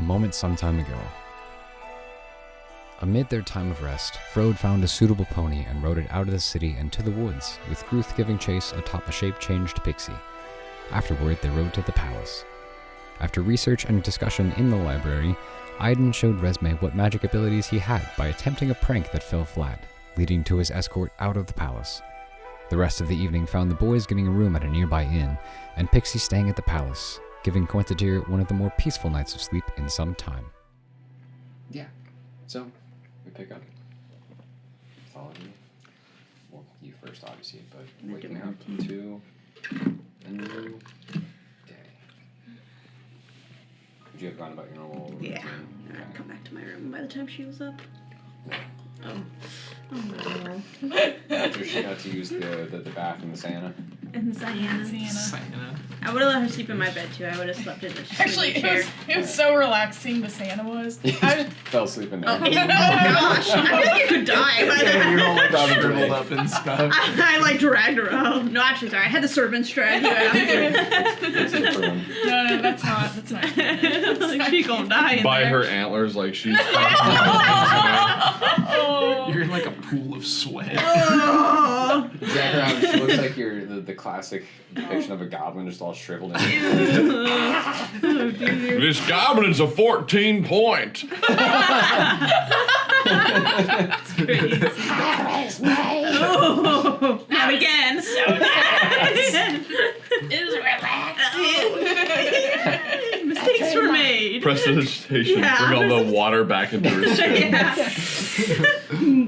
A moment some time ago. Amid their time of rest, Frode found a suitable pony and rode it out of the city and to the woods, with Gruth giving chase atop a shape-changed pixie. Afterward, they rode to the palace. After research and discussion in the library, Aiden showed Resme what magic abilities he had by attempting a prank that fell flat, leading to his escort out of the palace. The rest of the evening found the boys getting a room at a nearby inn, and Pixie staying at the palace, giving Quenta'tir one of the more peaceful nights of sleep in some time. Yeah. So, we pick up. Follow me. Well, you first, obviously, but waking up to a new day. Would you have gone about your normal routine? Yeah. And I'd come back to my room by the time she was up. Oh no. After she got to use the bath in the sauna. And Sienna. Santa. I would have let her sleep in my bed too. I would have slept in the Actually, chair. it was so relaxing, the Santa was. I Fell asleep in there. Oh gosh. I feel like you could die by Yeah, then. you're all like Probably. shriveled up and stuff. I like dragged her out. No, actually, sorry. I had the servants drag you out. No, that's not. That's not. Like, she gonna die in By there. her antlers, like she's. Oh. You're in like a pool of sweat. Oh. Drag her out. She looks like you're the classic depiction of a goblin, just all shriveled in. Oh, dear. This goblin's a 14 point. That's crazy. Oh, not again. So nice. It was relaxing. Mistakes were made. Prestidigitation. Yeah. Bring all the water back into her skin. Yeah.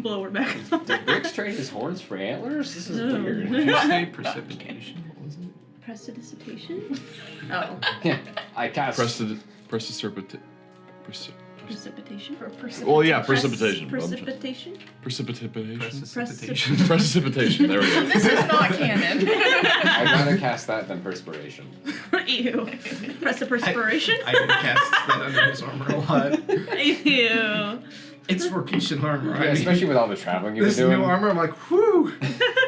Blow her back. Did Rick's trade his horns for antlers? This is weird. Did you say precipitation? What was it? Prestidigitation? Oh. Yeah, I cast. Precipitation? Well, yeah, precipitation. Precipitation? Precipitation. Precipitation. Precipitation. There we go. This is not canon. I'd rather cast that than perspiration. Ew. Precipiration? I did cast that under his armor a lot. Ew. It's vocation armor. Yeah, especially with all the traveling you've this been doing. new armor, I'm like, whew.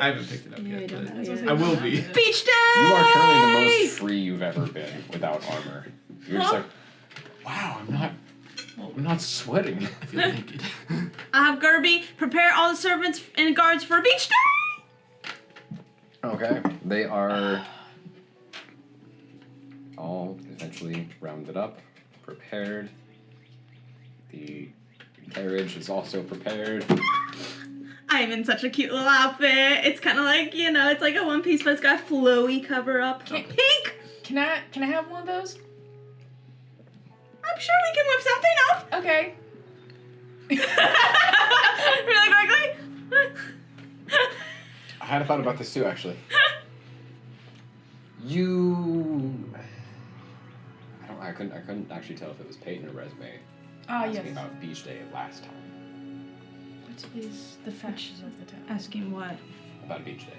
I haven't picked it up Yeah, yet, you don't but know yet. I will be. Beach day! You are currently the most free you've ever been without armor. You're just like, wow, I'm not sweating. I feel naked. Gerby, prepare all the servants and guards for beach day! Okay, they are all eventually rounded up, prepared. The carriage is also prepared. I'm in such a cute little outfit. It's kind of like, it's like a one piece, but it's got a flowy cover up. Pink! Can I have one of those? I'm sure we can whip something up. Okay. Really quickly? I had a thought about this too, actually. I couldn't actually tell if it was Peyton or Resme asking Yes. about beach day last time. What is the fashions of the town? Asking what? About beach day.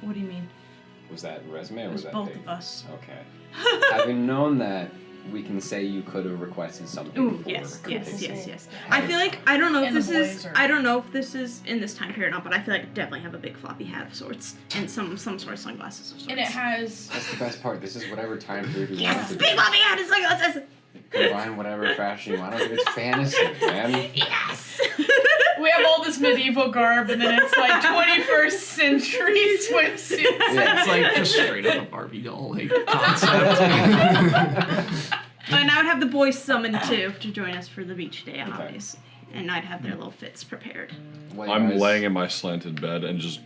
What do you mean? Was that Resme or It was was that both Peyton? of us. Okay. Having known that, we can say you could have requested something Ooh, for yes. Yeah. I feel like I don't know if And the this is boys are- I don't know if this is in this time period or not, but I feel like I definitely have a big floppy hat of sorts and some sort of sunglasses of sorts. And it has. That's the best part. This is whatever time period we yes, want to big floppy hat and sunglasses. combine whatever fashion you want. I don't think it's fantasy, man. Yes. We have all this medieval garb, and then it's like 21st century swimsuits. Yeah. It's like just straight up a Barbie doll like concept. And I would have the boys summoned too to join us for the beach day, obviously. And I'd have their little fits prepared. Well, I'm guys- laying in my slanted bed and just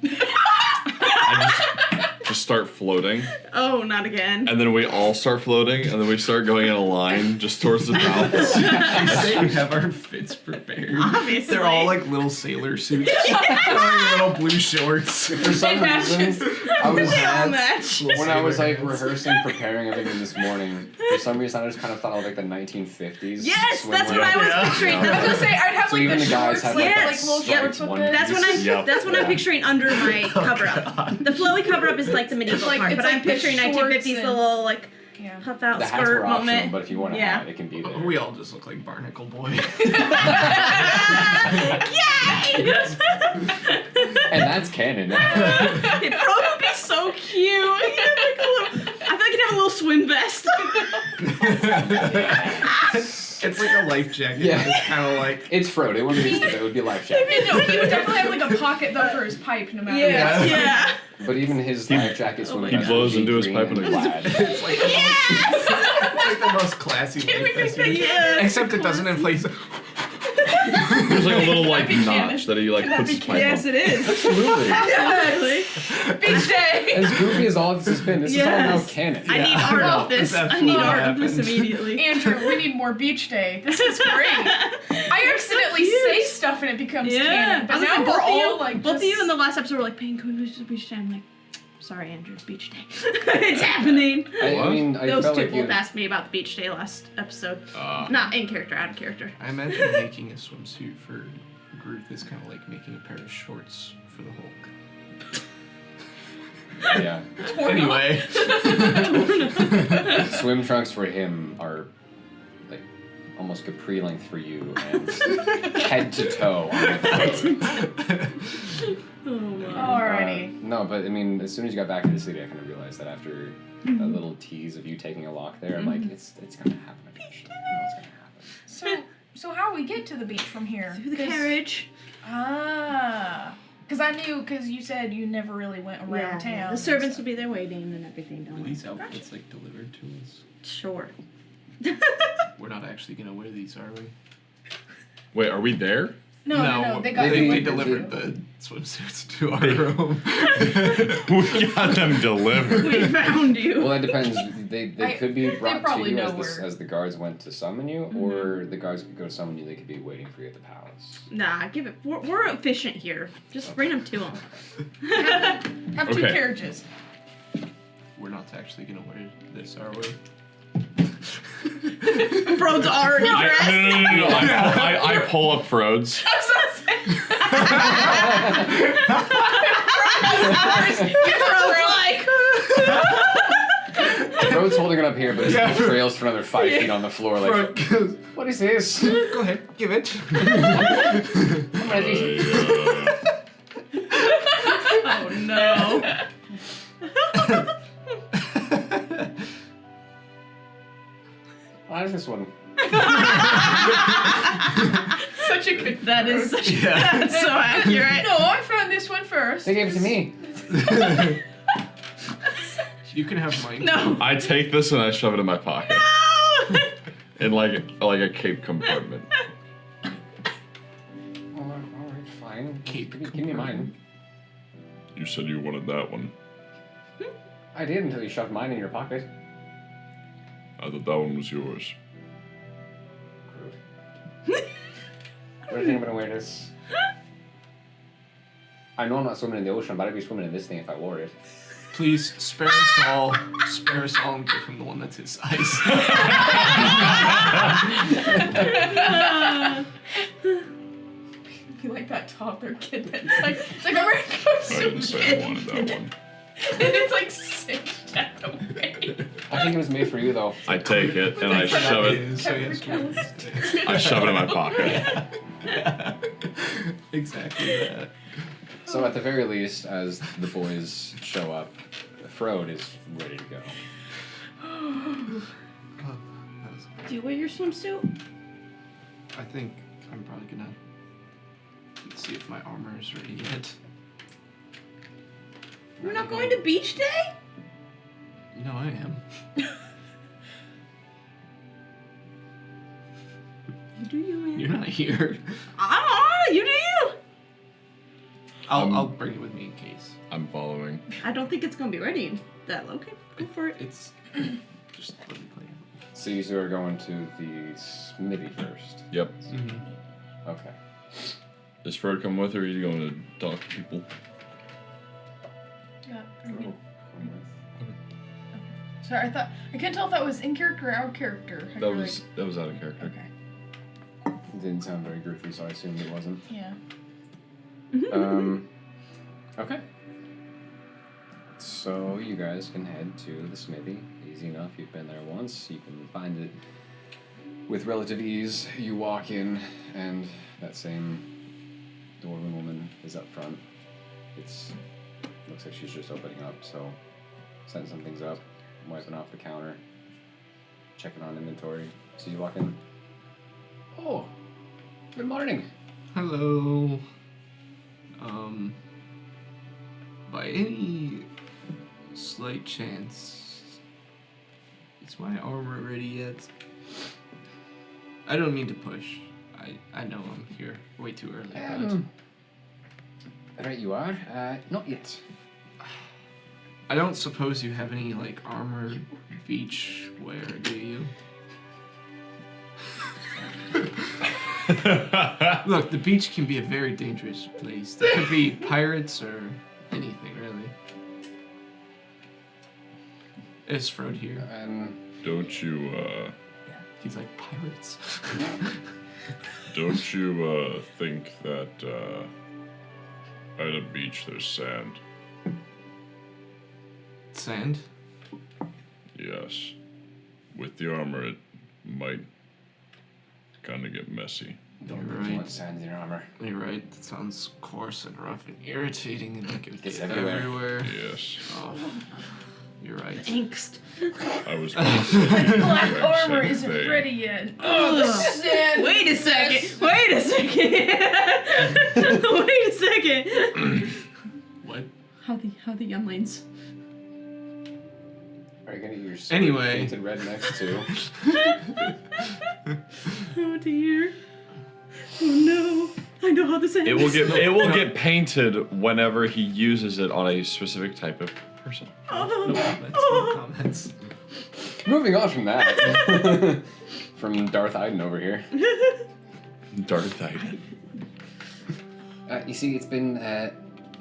start floating, Oh, not again. and then we all start floating, and then we start going in a line just towards the mouth. You say we have our fits prepared. Obviously. They're all like little sailor suits. Like little blue shorts. For some reason, I was They all match. when I was like rehearsing, preparing everything this morning. For some reason, I just kind of thought of like the 1950s. Yes, swimwear. that's what I was Yeah. picturing. I was gonna say I'd have So like even the the guys shorts, have like, like, Yes. like little Yep. shorts with one it. That's what I'm. Yep. That's what I'm picturing under my cover up. The flowy cover up is like the medieval like- part, it's but like I'm the picturing shorts 1950s, the and- little like Yeah. puff out The hats skirt were optional, moment. but if you want a Yeah. hat, it can be there. We all just look like Barnacle Boy. Yay! And that's canon. It probably would be so cute. He'd have, like, a little, I feel like he'd have a little swim vest. It's like a life jacket. Yeah. It's kind of like. It's Frode. It wouldn't be stupid. It would be a life jacket. No, he would definitely have like a pocket though for his pipe, no matter Yeah. what. Yeah. But even his life jacket's Oh my He God. blows into his green pipe and and plaid. It's like the most, it's like the most classy life vest. Yeah. Except it doesn't inflate. There's like a little like That'd be canon. notch that he like puts his pipe Yes, on. it is. Absolutely. Absolutely. Beach day. As goofy as all of this has been, this is all now Yes. canon. I need Yeah. art No, of this. that's I need absolutely art of this happened. immediately. Andrew, we need more beach day. This is great. I accidentally say stuff and it becomes canon, but I was now like, we're both of all you, like both of just- you in the last episode were like, "Payne, can we do beach day?" I'm like, "Sorry, Andrew, beach day. It's happening." I mean, I Those felt two like you. both asked me about the beach day last episode. Not in character, out of character. I imagine making a swimsuit for Groot is kind of like making a pair of shorts for the Hulk. Yeah. Anyway. Swim trunks for him are like almost capri length for you and head to toe on the Oh wow. Alrighty. No, but I mean, as soon as you got back to the city, I kind of realized that after a little tease of you taking a walk there, I'm like, it's gonna happen eventually. I know it's gonna happen. So how we get to the beach from here? Through the 'Cause- carriage. Because you said you never really went around town. The servants will be there waiting and everything. Were Don't these worry. outfits like delivered to us? Sure. We're not actually gonna wear these, are we? Wait, are we there? No, they got they delivered. delivered the swimsuits to our room. We got them delivered. We found you. Well, that depends. They could be brought to probably you know as the guards went to summon you, or the guards could go to summon you. They could be waiting for you at the palace. Nah, give it. We're efficient here. Just bring them to them. Have two Okay. carriages. We're not actually gonna wear this, are we? Frode's already dressed. No. I pull up Frode's. Frode's holding it up here, but his Yeah. trails for another 5 feet on the floor. Like, what is this? Go ahead, give it. I'm ready. Oh no. Why is this one? Such a good. That is such. Yeah. That's so accurate. No, I found this one first. They gave it to me. You can have mine. No. I take this and I shove it in my pocket. No. In like a cape compartment. Alright, fine. Cape Give me mine. You said you wanted that one. I did until you shoved mine in your pocket. I thought that one was yours. What do you think I'm gonna wear this? I know I'm not swimming in the ocean, but I'd be swimming in this thing if I wore it. Please spare us all. Spare us all and give him the one that's his size. You like that toddler kid that's like, it's like a regular I didn't say I wanted that one. and it's like cinched at the waist. I think it was made for you though. I take it and I shove it. So yes, I shove it in my pocket. yeah. Exactly that. So at the very least, as the boys show up, Frode is ready to go. Do you wear your swimsuit? I think I'm probably gonna see if my armor is ready yet. We're not going to beach day? No, I am. You do you, man. You're not here. You do you. I'll bring it with me in case. I'm following. I don't think it's gonna be ready. That okay? Go for it. It's just let me play. So you two are going to the smithy first. Yep. Mm-hmm. Okay. Is Fred come with or are you going to talk to people? Yeah. Cool. Sorry, I couldn't tell if that was in character or out of character. I feel That was out of character. Okay. It didn't sound very goofy, so I assumed it wasn't. Yeah. Okay. So you guys can head to the smithy. Easy enough. You've been there once. You can find it with relative ease. You walk in, and that same dwarven woman is up front. Looks like she's just opening up, so setting some things up, wiping off the counter, checking on inventory. So you walk in. Oh, good morning. Hello. By any slight chance, is my armor ready yet? I don't mean to push. I know I'm here way too early, Right, you are. Not yet. I don't suppose you have any, like, armor beach wear, do you? Look, the beach can be a very dangerous place. There could be pirates or anything, really. Is Frode here? Don't you, He's like, pirates? don't you, think that, at a beach there's sand? Sand? Yes. With the armor, it might kind of get messy. Don't You're put too right. much sand in your armor. You're right. That sounds coarse and rough and irritating and like it Gets gets everywhere. everywhere. Yes. Oh, you're right. Angst. I was Black Same armor isn't thing. ready yet. Oh, the sand. Wait a second. Wait a second. Wait a second. What? How the younglings? Are you gonna get your sword Anyway. painted red next to? Oh dear. Oh no. I know how this ends. It will get painted whenever he uses it on a specific type of person. Oh. No comments. Moving on from that. From Darth Iden over here. Darth Iden. You see, it's been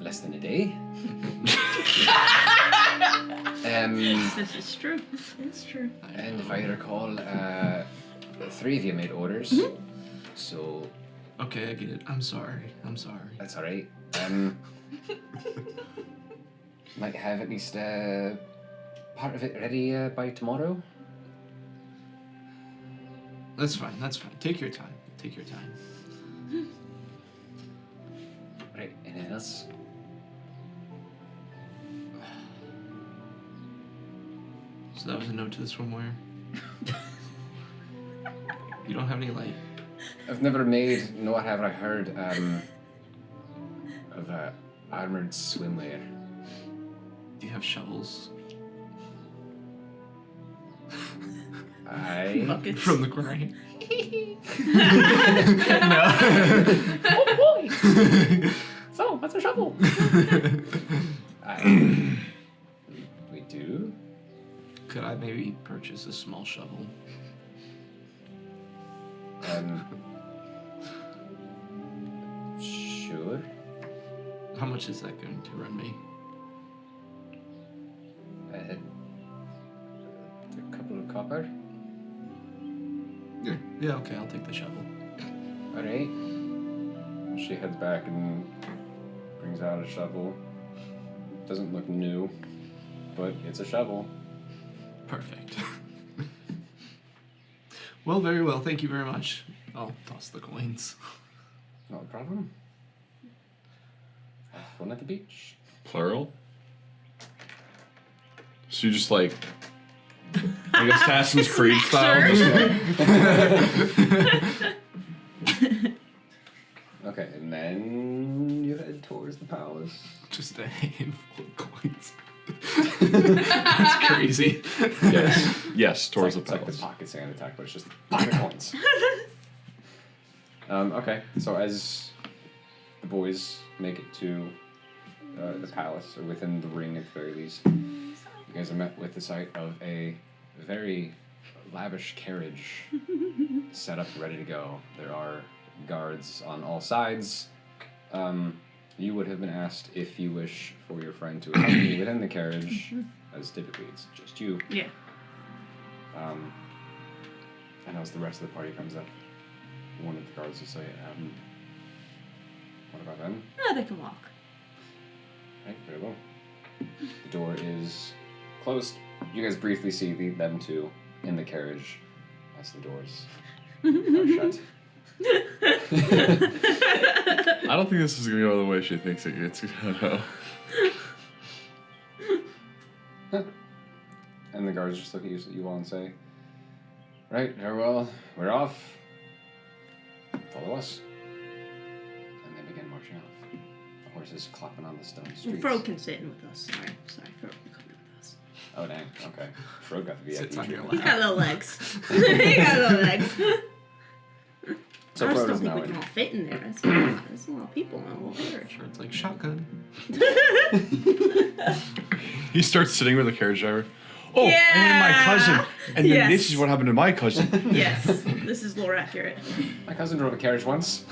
less than a day. This is true. It's true. And if I recall, 3 of you made orders. So Okay, I get it. I'm sorry. that's alright. Might have at least part of it ready by tomorrow. That's fine. Take your time. Right, anything else? So that was a note to the swimwear. You don't have any, like... I've never made, nor have I heard, of armored swimwear. Do you have shovels? Buckets. From the ground. Oh boy! So, what's a shovel? We do? Could I maybe purchase a small shovel? Sure. How much is that going to run me? A couple of copper. Yeah, okay, I'll take the shovel. Alright. She heads back and brings out a shovel. Doesn't look new, but it's a shovel. Perfect. Well, very well. Thank you very much. I'll toss the coins. Not a problem. Have fun at the beach. Plural? So you just like Assassin's Creed style? Okay, and then you head towards the palace. Just a handful of coins. That's crazy. Yes, towards It's the like the palace. pocket sand attack, but it's just pocket coins. Okay, so as the boys make it to the palace, or within the ring at the very least, you guys are met with the sight of a very lavish carriage set up, ready to go. There are guards on all sides. You would have been asked if you wish for your friend to accompany you within the carriage, as typically it's just you. Yeah. And as the rest of the party comes up, one of the guards will say, what about them? No, they can walk. Right, very well. The door is closed. You guys briefly see them two in the carriage as the doors are shut. I don't think this is gonna go the way she thinks it gets gonna go. And the guards just look at you all and say, right, very well, we're off. Follow us. And they begin marching off. The horses clopping on the stone streets. Fro can sit in with us. Sorry, Fro can come in with us. Oh, dang. Okay. Fro got the VIP Sits on your treatment. He's got little legs. He got little legs. So I Fro just don't doesn't think know we can it. all fit in there. That's a lot of people in a little carriage. Sure, it's like shotgun. He starts sitting with the carriage driver. Oh, and then my Yeah. cousin. And then Yes. this is what happened to my cousin. Yes, this is lore accurate. My cousin drove a carriage once.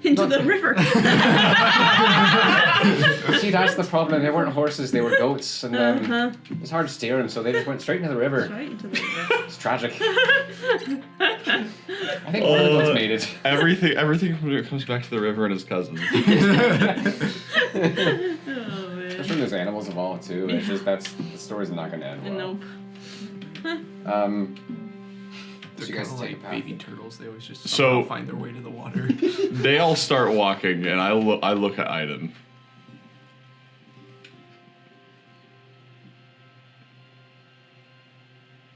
Into the river. See, that's the problem. They weren't horses, they were goats. And it was hard to steer them, so they just went straight into the river. Right into the river. It's tragic. I think one of the goats made it. Everything comes back to the river and his cousin. Oh man. Especially those animals evolved too. It's just the story's not going to end well. Nope. They're So you kind guys of take like a path. baby turtles. They always just So- somehow find their way to the water. They all start walking, and I look at Aiden.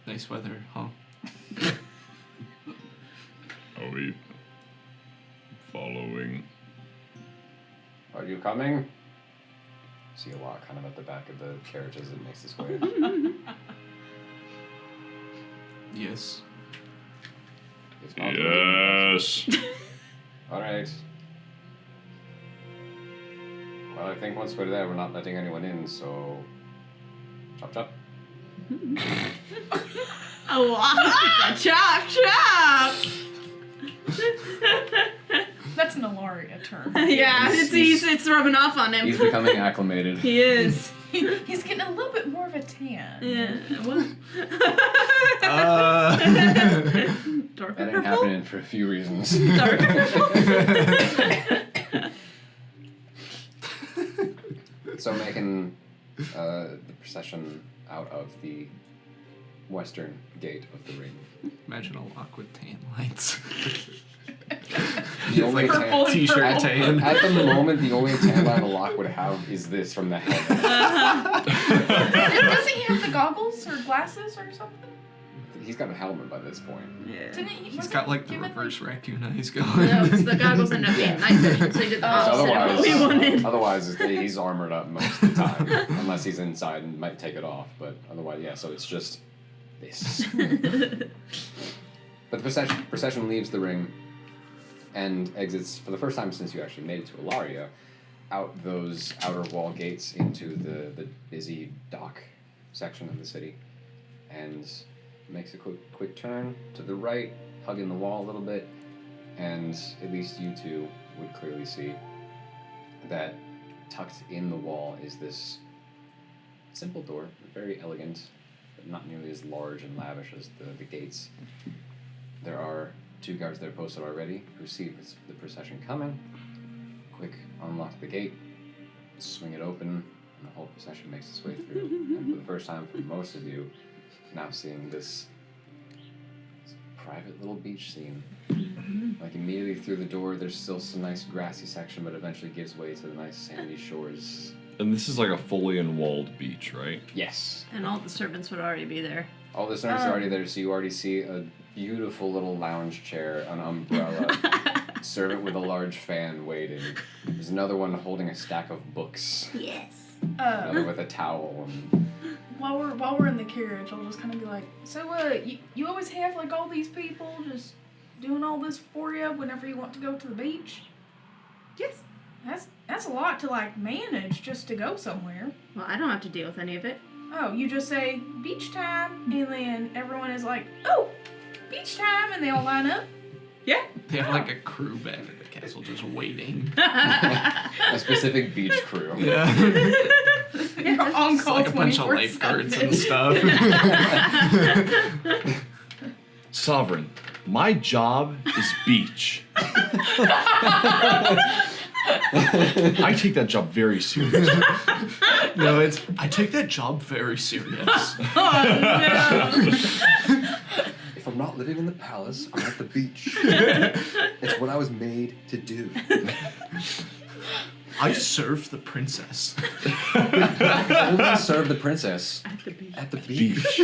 Nice weather, huh? Are we following? Are you coming? See a walk kind of at the back of the carriage as it makes its way. Yes. If not, Yes. Alright. Well, I think once we're there, we're not letting anyone in, so... Chop chop. Oh, wow. Chop, chop. That's an Alaria term. Yeah, it's rubbing off on him. He's becoming acclimated. He is. He's getting a little bit more of a tan. Yeah. What? Darker That ain't purple. happening for a few reasons. Darker purple. So making the procession out of the western gate of the ring. Imagine a lock with tan lights. The only Purple and T-shirt purple. tan. At the moment, the only tan line a lock would have is this from the head. Doesn't he have the goggles or glasses or something? He's got a helmet by this point. Yeah. Didn't he? He's wasn't got he like the given, reverse raccoon eyes going. No, because the goggles end up being night vision, so he did the opposite of what we wanted. Otherwise, he's armored up most of the time, unless he's inside and might take it off. But otherwise, yeah. So it's just this. But the procession leaves the ring and exits for the first time since you actually made it to Ilaria, out those outer wall gates into the busy dock section of the city, and makes a quick turn to the right, hugging the wall a little bit, and at least you two would clearly see that tucked in the wall is this simple door, very elegant, but not nearly as large and lavish as the gates. There are two guards there posted already who see the procession coming. Quick unlock the gate, swing it open, and the whole procession makes its way through. And for the first time for most of you, now seeing this private little beach scene. Like immediately through the door, there's still some nice grassy section, but eventually gives way to the nice sandy shores. And this is like a fully walled beach, right? Yes. And all the servants would already be there. All the servants are already there, so you already see a beautiful little lounge chair, an umbrella, servant with a large fan waiting. There's another one holding a stack of books. Yes. Another with a towel. And While we're in the carriage, I'll just kind of be like, so you always have like all these people just doing all this for you whenever you want to go to the beach? Yes. That's a lot to like manage just to go somewhere. Well, I don't have to deal with any of it. Oh, you just say beach time, and then everyone is like, oh, beach time, and they all line up. Yeah. They have like a crew back at the castle just waiting. a specific beach crew. Yeah. You're on It's call like a bunch of lifeguards and stuff. Sovereign, my job is beach. I take that job very serious. No, I take that job very serious. If I'm not living in the palace, I'm at the beach. It's what I was made to do. I serve the princess. Only serve the princess At the beach. at the beach.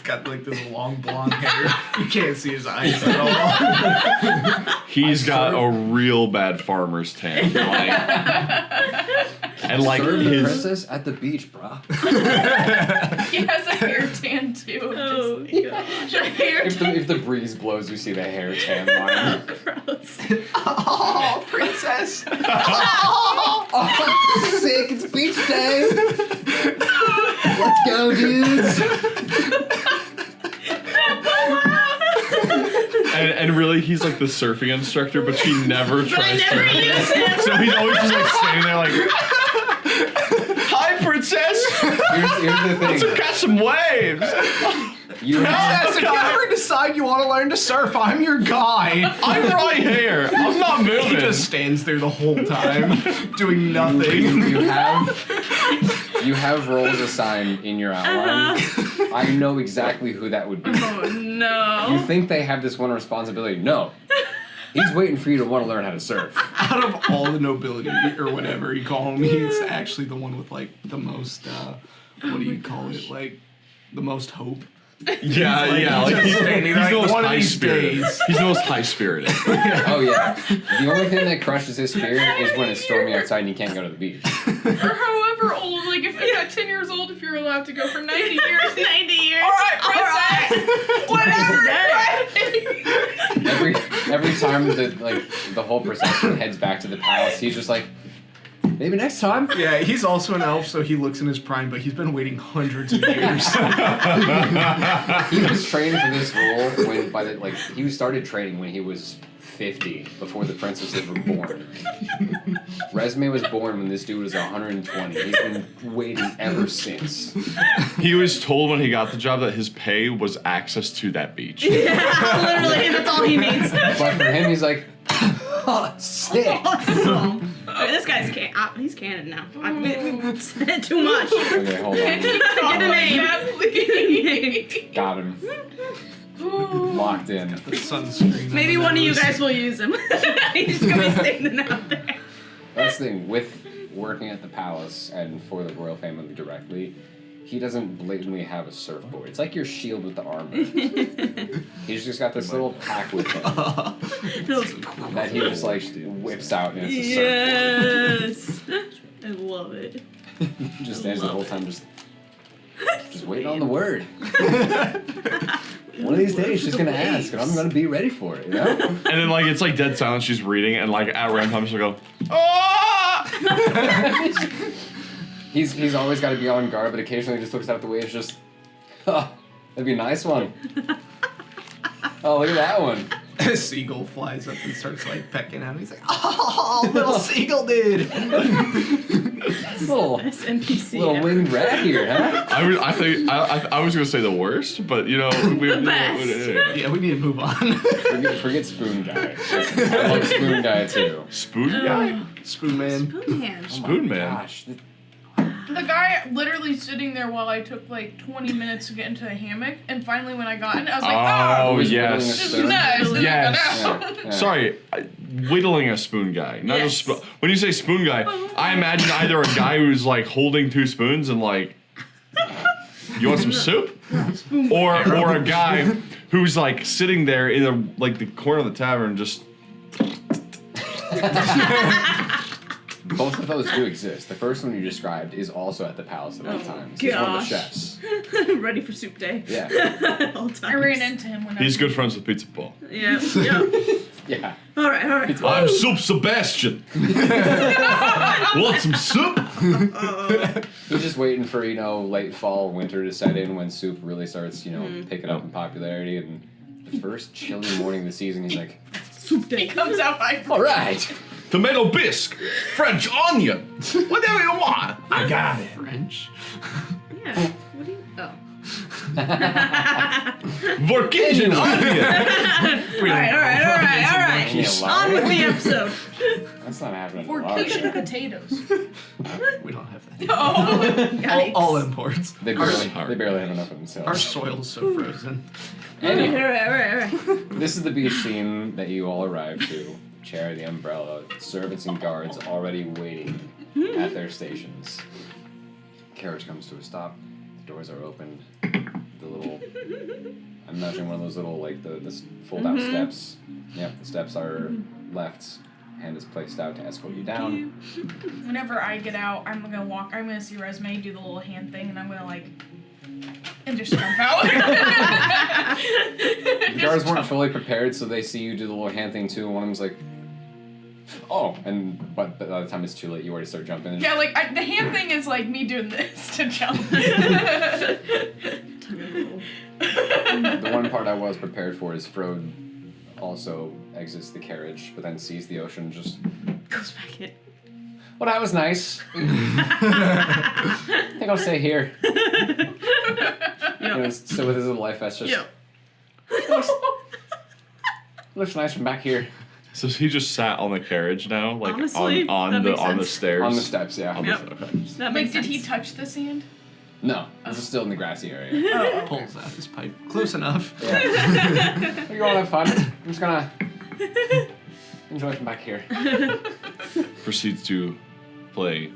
got like this long blonde hair. You can't see his eyes at all. He's got a real bad farmer's tan. And like Serve the his princess at the beach, brah. He has a hair tan too. Oh, Just, a hair tan. If the breeze blows, you see the hair tan line. Gross. Oh, princess. Oh, sick! It's beach day. Let's go, dudes. and really he's like the surfing instructor, but she never tries never to. use it. So he's always just like standing there like, "Hi, princess. Here's the Let's thing. catch some waves." You have, Princess, if you ever decide you want to learn to surf, I'm your guy. I'm right here. I'm not He moving. just stands there the whole time, doing nothing. you have roles assigned in your outline. I know exactly who that would be. Oh no. You think they have this one responsibility? No. He's waiting for you to want to learn how to surf. Out of all the nobility, or whatever you call him, he's actually the one with, like, the most, what do you call it? Like, the most hope. Yeah, like just standing there, he's the like, most one of high these spirited. days. He's the most high spirited. Oh yeah. The only thing that crushes his spirit is when it's stormy outside and you can't go to the beach. Or however old, like if you're at 10 years old, if you're allowed to go for 90 years. 90 years. Alright, princess! Whatever! Every time the whole procession heads back to the palace, he's just like, maybe next time. Yeah, he's also an elf, so he looks in his prime, but he's been waiting hundreds of years. He was trained for this role he started training when he was 50, before the princesses were born. Resume was born when this dude was 120. He's been waiting ever since. He was told when he got the job that his pay was access to that beach. Yeah, literally, that's all he needs. But for him, he's like, oh, sick. Awesome. This guy's he's canon now. I've said it too much. Okay, hold on. Get a name. Get a name. Got him. Locked in. The sunscreen. Maybe one of you guys will use him. He's gonna be standing out there. That's the thing, with working at the palace and for the royal family directly, he doesn't blatantly have a surfboard. It's like your shield with the armor. He's just got this little pack with him that he just like whips out and it's a surfboard. Yes. I love it. Just stands the whole time just waiting on the word. One of these days she's gonna ask and I'm gonna be ready for it, you know? And then like it's like dead silence. She's reading, and like at random times she'll go, "Ah!" He's always got to be on guard, but occasionally he just looks out the way. It's just, oh, that'd be a nice one. Oh, look at that one. A seagull flies up and starts like pecking at him. He's like, oh, little seagull dude. Little NPC. little winged rat here, huh? I was gonna say the worst, but you know Yeah, we need to move on. Forget Spoon Guy. I love Spoon Guy too. Spoon guy, Spoon man. Spoon Man. Oh Spoon my man. Gosh, The guy literally sitting there while I took like 20 minutes to get into a hammock, and finally when I got in, I was like, Oh was yes. whittling a this is spoon? nice. And Yes. I got out. Yeah. Sorry, whittling a spoon guy, not just when you say spoon guy, I imagine either a guy who's like holding two spoons and like, you want some soup, or a guy who's like sitting there in the corner of the tavern just. Both of those do exist. The first one you described is also at the palace at all times. He's one of the gosh. chefs. Ready for soup day. Yeah. All times. I ran into him when He's good friends with Pizza Paul. Yeah. Yeah. All right. I'm Soup Sebastian. Want some soup? He's just waiting for, late fall, winter to set in when soup really starts, picking up in popularity. And the first chilly morning of the season, he's like, Soup day. he comes out by all right. Tomato bisque, French onion, whatever you want. I got it. French. Yeah. What do you? Oh. Vorkisian onion. All right. Can't lie. On with the episode. That's not happening. or a lot. Cajun potatoes. We don't have that. Oh, yikes. All imports. They barely have enough of Our themselves. soil is so frozen. Anyway, All right. this is the beach scene that you all arrive to. Chair, the umbrella, servants and guards already waiting at their stations. Carriage comes to a stop. The doors are opened. the little. I'm imagining one of those little like the fold-out steps. Yep, the steps are left. Hand is placed out to escort you down. Whenever I get out, I'm gonna see Resume do the little hand thing, and I'm gonna like, and just jump out. The guards weren't fully prepared, so they see you do the little hand thing too, and one of them's like, oh, and but by the time it's too late, you already start jumping. And Yeah, like the hand thing is like me doing this to jump. The one part I was prepared for is Frode also exits the carriage, but then sees the ocean, just Goes back in. well, that was nice. I think I'll stay here. You know, still with his little life vest, just looks nice from back here. So he just sat on the carriage now, like Honestly, on that the makes on the sense. stairs. On the steps, yeah. Yep. Okay. That Like, makes did sense. he touch the sand? No, this is still in the grassy area. Oh, Pulls out his pipe. Close enough. Yeah. You all have fun. I'm just gonna enjoy from back here. Proceeds to play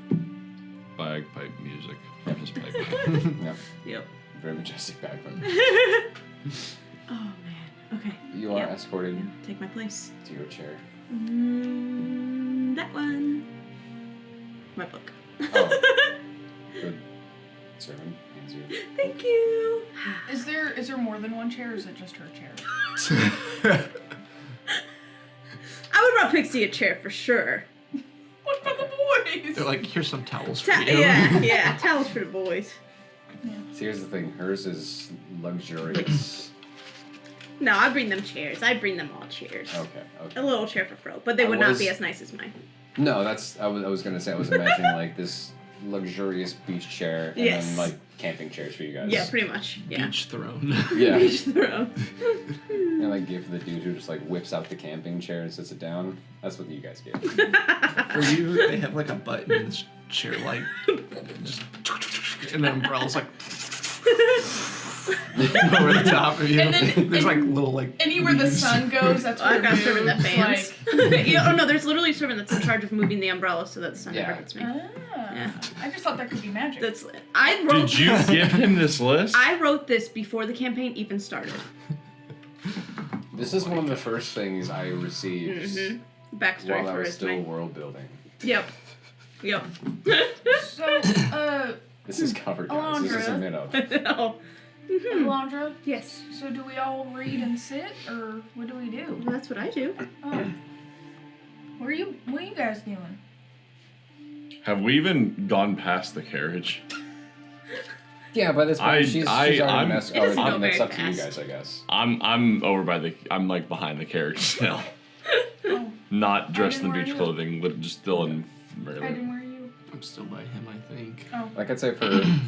bagpipe music from his pipe. Yep. Yep. Very majestic bagpipe. Oh man. Okay. You are Yeah. escorted Yeah, take my place. to your chair. That one. My book. Oh. Good servant hands you. Thank you. is there more than one chair, or is it just her chair? I would rub Pixie a chair for sure. What about the boys? They're like, here's some towels for you. Yeah, towels for the boys. So here's the thing. Hers is luxurious. No, I bring them chairs. I bring them all chairs. Okay. A little chair for Fro, but they I would not was- be as nice as mine. No, that's I was gonna say I was imagining like this luxurious beach chair and Yes. then like camping chairs for you guys. Yeah, pretty much. Yeah. Beach throne. Yeah. Beach throne. And like give the dude who just like whips out the camping chair and sits it down. That's what you guys get. For you, they have like a button in this chair light. Just, and the umbrella's like over the top of you. And then- There's like little like Anywhere the sun goes, that's where I've got a servant that moves, fans. Oh no, there's literally a servant that's in charge of moving the umbrella so that the sun never Yeah. hits me. Yeah. I just thought that could be magic. That's I wrote. Did you give him this list? I wrote this before the campaign even started. This is one of the first things I received Backstory while I for was his still name. world building. Yep. Yep. So, This is covered, guys. This isn't made up. No. Alondra, Yes. so do we all read and sit, or what do we do? Well, that's what I do. Oh. What are you guys doing? Have we even gone past the carriage? Yeah, by this point, I- she's I- already I'm- messed. It doesn't I go mean, that's very up to you fast. guys, I guess. I'm like behind the carriage now. Oh, Not dressed in Hayden, beach where are you? clothing, but just still in regular. Hayden, where are you? I'm still by him, I think. Oh. Like I'd say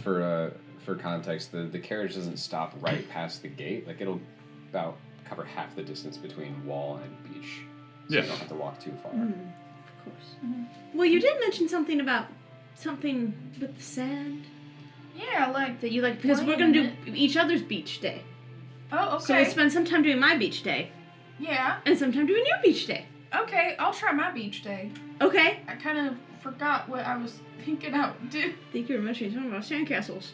for context, the carriage doesn't stop right past the gate. Like it'll about cover half the distance between wall and beach. So Yeah. you don't have to walk too far. Of course. Well, you did mention something about something with the sand Yeah, like that you like because we're gonna do each other's beach day. Oh, So we'll okay. spend some time doing my beach day Yeah. and some time doing your beach day. Okay, I'll try my beach day. Okay. I kind of forgot what I was thinking I would do. I think you were mentioning something about sandcastles.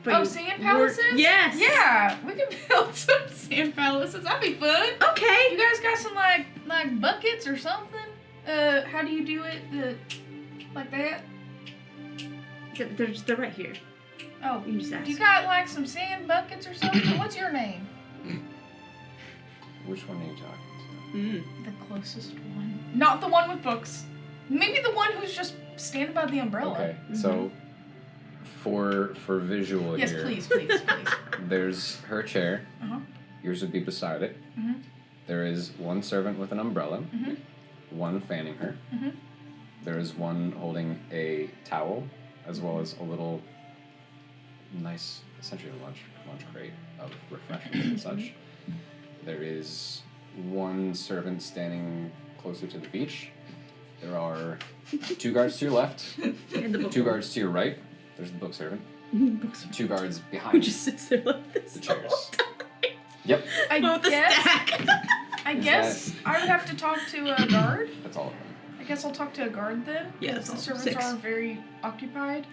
Oh, you sand were- palaces? Yes. Yeah, we can build some sand palaces. That'd be fun. Okay. You guys got some like buckets or something? How do you do it? Like that? They're right here. Oh, You can just ask. you got like some sand buckets or something? What's your name? Which one are you talking Mm. The closest one. Not the one with books. Maybe the one who's just standing by the to? umbrella. Okay, so for visual Yes, here, please, please. there's her chair. Uh-huh. Yours would be beside it. Mhm. There is one servant with an umbrella. Mhm. One fanning her. Mhm. There is one holding a towel, as well as a little nice, essentially lunch crate of refreshments and such. There is one servant standing closer to the beach. There are two guards to your left, And the book. two guards to your right. There's the book servant. Books. Two guards Who behind just sits there like this. the chairs. Yep, I With the guess. stack. I Is guess I would have to talk to a guard. that's all of them. I guess I'll talk to a guard then. Yeah, because the that's all. servants 6. are very occupied.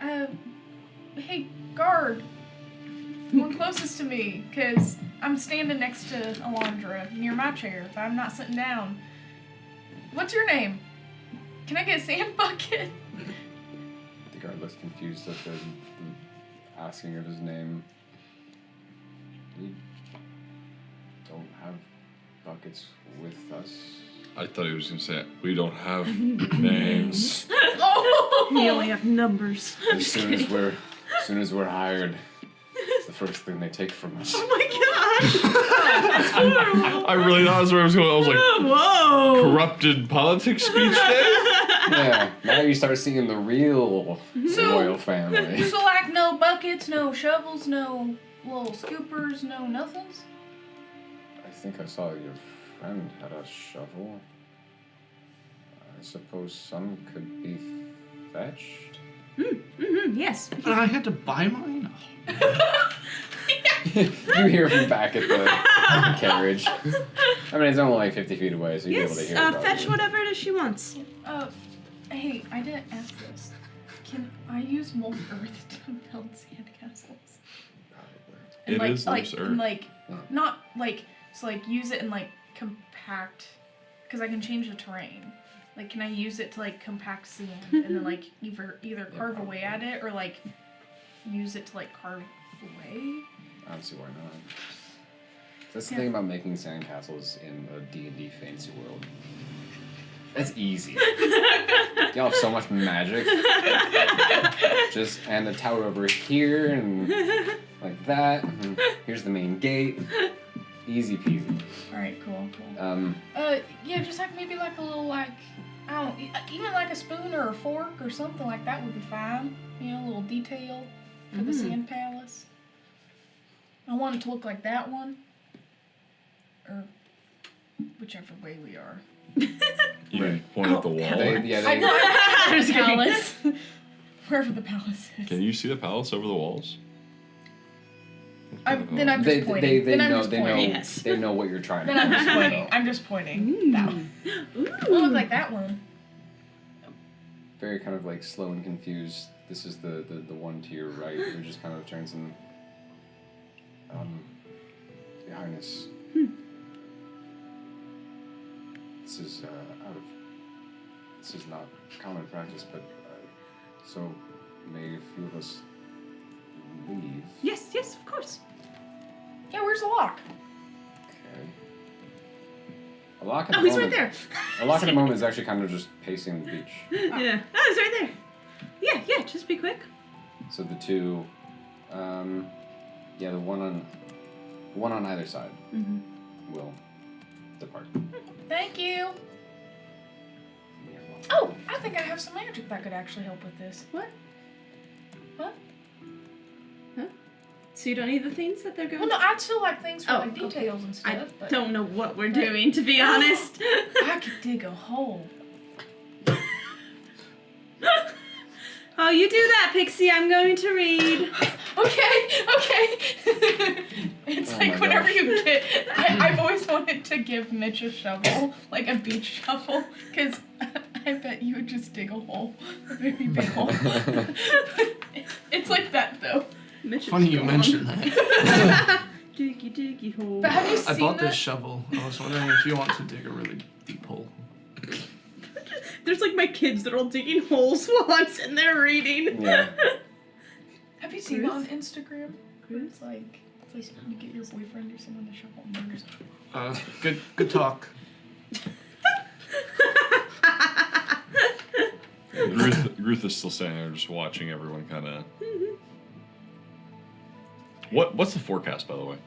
Hey, guard. The one closest to me, because I'm standing next to Alondra near my chair, but I'm not sitting down. What's your name? Can I get a sand bucket? The guard looks confused at the asking of his name. We don't have buckets with us. I thought he was going to say, we don't have names. Oh! We only have numbers. As soon as we're hired, it's the first thing they take from us. Oh my god! That's horrible. I really thought that's where I was going. I was like, Whoa! corrupted politics speech day? Yeah, now you start seeing the real royal family. So, like, no buckets, no shovels, no little scoopers, no nothings? I think I saw your friend had a shovel. I suppose some could be fetched. Yes. But I had to buy mine? You hear from back at the carriage. I mean, it's only like 50 feet away, so you'll be able to Yes, hear it. fetch probably. whatever it is she wants. Hey, I didn't ask this. Can I use molten earth to build sandcastles? Probably. It And is like, loose and earth. like, not like, so like use it and like compact, because I can change the terrain. Like, can I use it to like compact sand and then like either carve away at it or like use it to like carve away? I don't see why not. That's the thing about making sandcastles in a D&D fantasy world. That's easy. Y'all have so much magic. And the tower over here and like that. And here's the main gate. Easy peasy. All right, cool. Yeah, just like maybe like a little like, I don't, even like a spoon or a fork or something like that would be fine. You know, a little detail for the sand palace. I want it to look like that one, or whichever way we are. You can point at the wall. I'm just palace. Wherever the palace is. Can you see the palace over the walls? Then I'm just pointing. They know Yes. they know what you're trying to Then do. I'm just pointing. I'm just pointing. That one. It'll look like that one. Very kind of like slow and confused. This is the one to your right who just kind of turns and Your Highness. This is this is not common practice, but so may a few of us leave. Yes, of course. Yeah, where's the lock? Okay. Alok at the Oh, he's moment, right there. Alok at the moment is actually kind of just pacing the beach. Yeah. Oh, he's right there. Yeah, just be quick. So the two, the one on either side will depart. Thank you. Oh, I think I have some magic that could actually help with this. What? What? Huh? So you don't need the things that they're going Well, no, I'd still like things for like okay. details and I stuff. But don't know what we're doing, to be honest. I could dig a hole. Oh, you do that, Pixie. I'm going to read. Okay. It's Oh like my whenever gosh. you get. I've always wanted to give Mitch a shovel, like a beach shovel, because I bet you would just dig a hole, a very big hole. It's like that though. Mitch is Funny you gone. mentioned that. Diggy hole. But have you seen I bought that? this shovel. I was wondering if you want to dig a really deep hole. There's like my kids that are all digging holes while I'm sitting there reading. Yeah. Have you seen that on Cruise? Instagram? It's like you get your boyfriend or someone to shovel and yours. Good talk. Ruth is still standing there just watching everyone kind of... What's the forecast, by the way?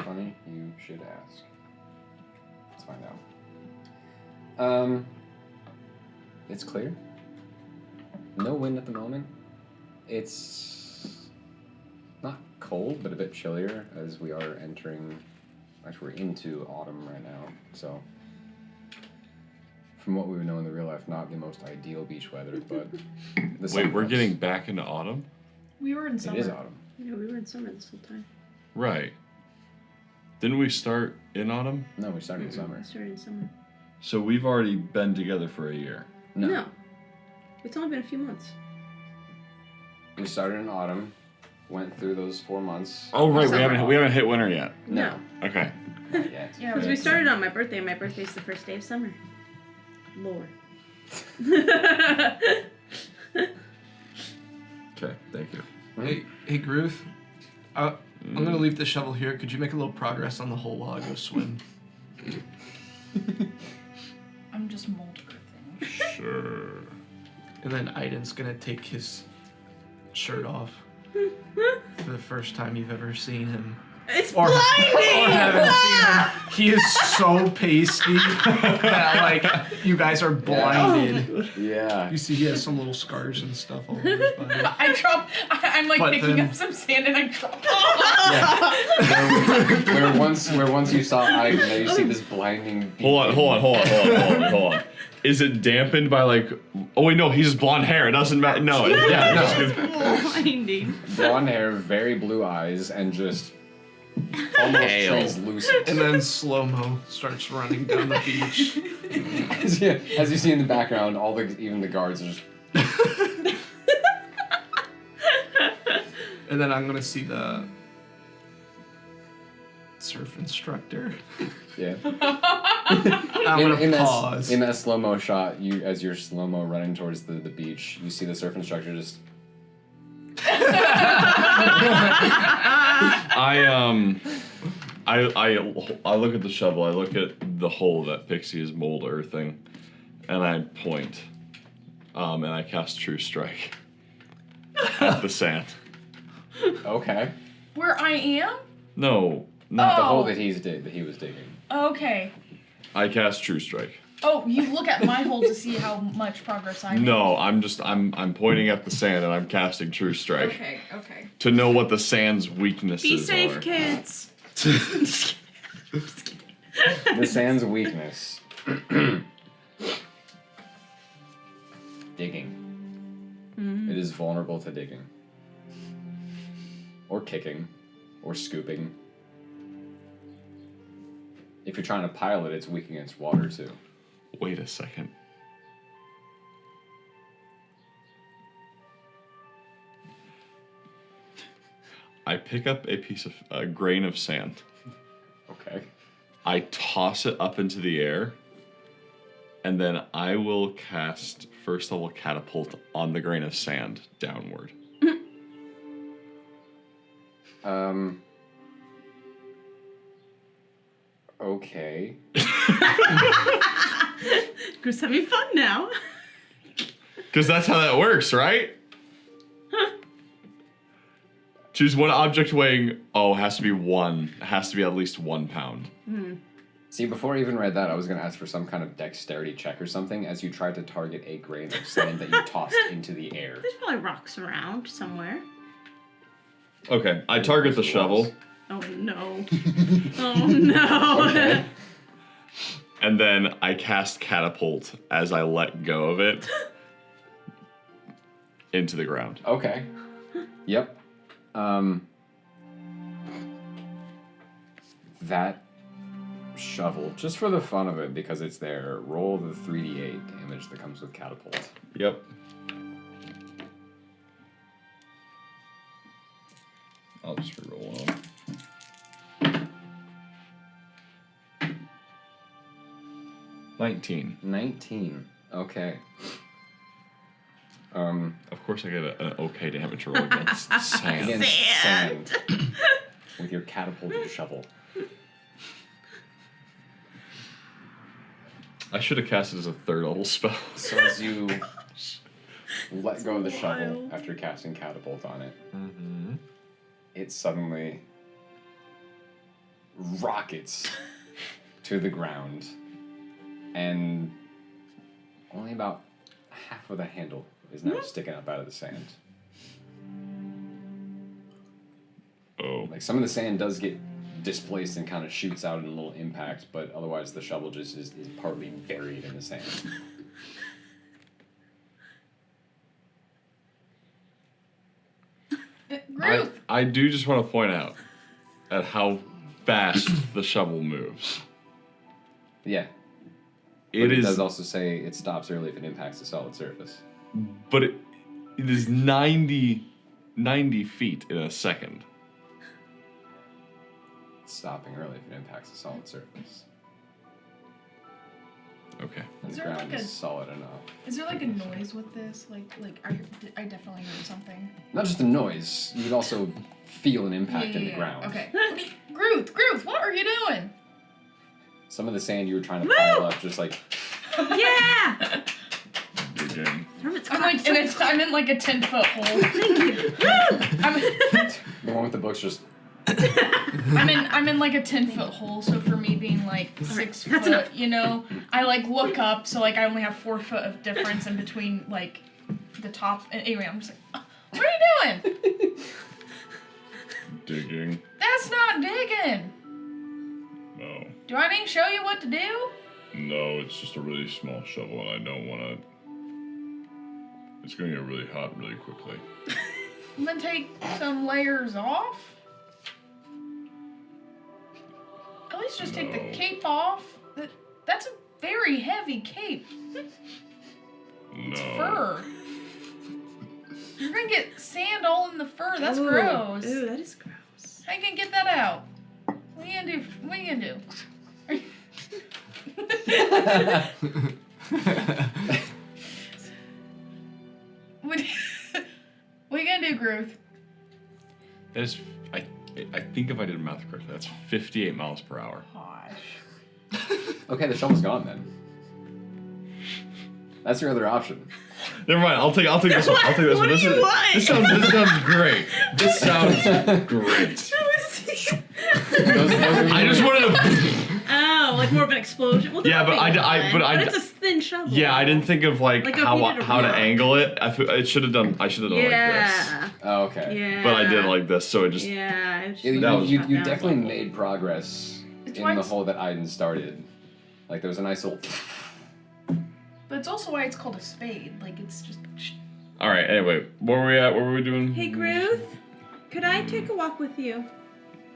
Funny, you should ask. Let's find out. It's clear. No wind at the moment. It's not cold, but a bit chillier as we are entering. Actually, we're into autumn right now, so from what we know in the real life, not the most ideal beach weather, but the sun Wait, we're helps. getting back into autumn? We were in summer. It is autumn. Yeah, we were in summer this whole time. Right. Didn't we start in autumn? No, we started in summer. We started in summer. So we've already been together for a year. No. It's only been a few months. We started in autumn, went through those 4 months. Oh right, Summer. we haven't hit winter yet. No. Okay. Not yet. Yeah, Because we started on my birthday, and my birthday's the first day of summer. Lord. Okay, thank you. Hey, Gruth. I'm gonna leave the shovel here. Could you make a little progress on the hole while I go swim? I'm just moldering. Sure. And then Aiden's gonna take his shirt off for the first time you've ever seen him. It's Or blinding! haven't seen him. He is so pasty that like you guys are blinded. Yeah. You see, he has some little scars and stuff all over his body. I'm like But picking then- up some sand and I drop it. where once you saw Ike, now you see this blinding. Hold on. Is it dampened by like? Oh wait, no. He's blonde hair. It doesn't matter. No. Yeah. No. Blinding. Blonde hair, very blue eyes, and just almost translucent. And then slow-mo starts running down the beach. As you see in the background, even the guards are just. And then I'm gonna see the surf instructor. Yeah. I'm gonna pause. In that slow-mo shot, as you're slow-mo running towards the beach, you see the surf instructor just. I look at the shovel. I look at the hole that Pixie is mold earthing, and I point, and I cast True Strike at the sand. Okay. Where I am? No, Not the Oh. hole that he was digging. Okay. I cast True Strike. Oh, you look at my hole to see how much progress I made. No, I'm pointing at the sand and I'm casting True Strike Okay. to know what the sand's weaknesses Be safe, are. kids. The sand's weakness. Digging. It is vulnerable to digging. Or kicking. Or scooping. If you're trying to pile it, it's weak against water too. Wait a second. I pick up a grain of sand. Okay. I toss it up into the air, and then I will cast first level catapult on the grain of sand downward. Okay. Group's having fun now. Because that's how that works, right? Choose one object weighing, has to be at least 1 pound. See, before I even read that, I was going to ask for some kind of dexterity check or something as you tried to target a grain of sand that you tossed into the air. There's probably rocks around somewhere. Okay, I target the shovel, Oh no. Oh no. Okay. and then I cast catapult as I let go of it into the ground. Okay. Yep. That shovel, just for the fun of it, because it's there, roll the 3d8 damage that comes with catapult. Yep. I'll just reroll one. $19. 19. Okay. Of course I get an okay damage roll against sand. Against sand. With your catapulted shovel. I should have cast it as a 3rd level spell. So as you let go of the shovel after casting catapult on it, it suddenly rockets to the ground, and only about half of the handle is now sticking up out of the sand. Oh. Like, some of the sand does get displaced and kind of shoots out in a little impact, but otherwise the shovel just is partly buried in the sand. I do just want to point out at how fast the shovel moves. Yeah. It does also say it stops early if it impacts the solid surface. But it is 90 feet in a second. It's stopping early if it impacts the solid surface. Okay. And Is the there ground like is solid enough. Is there like a noise with this? I definitely heard something. Not just a noise, you'd also feel an impact in the ground. Okay. Groot, what are you doing? Some of the sand you were trying to pile up just like... Yeah! Again. I'm in like a 10-foot hole. The one with the books just... I'm in like a 10-foot hole, so for me being like 6 foot, enough. you know, I like look up, so like I only have 4 foot of difference in between like the top. And anyway, I'm just like, what are you doing? Digging. That's not digging. No. Do I need to show you what to do? No, it's just a really small shovel, and I don't want to. It's going to get really hot really quickly. And then take some layers off. At least just take the No. cape off. That's a very heavy cape. It's No. fur. You're gonna get sand all in the fur. That's Ooh. gross. Ooh, that is gross. How you gonna get that out? What are you gonna do? What are you gonna do? What are you gonna do, Groot? That is, I think if I did math correctly, that's 58 miles per hour. Gosh. Okay, the shovel's gone then. That's your other option. Never mind. I'll take this one. I'll take this one. What do you want? This sounds great. This sounds great. I just wanted to. Oh, like more of an explosion. Well, Yeah, but but it's a thin shovel. Yeah, I didn't think of like Like if how you did a how to rock. angle it. I should have done like this. Yeah. Oh, okay. Yeah. But I did like this, so it just. Yeah. It was You, just That was- you shot down. definitely made progress It's in why the it's- hole that Aiden started. Like there was a nice little... But it's also why it's called a spade. Like it's just. All right. Anyway, where were we at? What were we doing? Hey, Ruth, could I take a walk with you?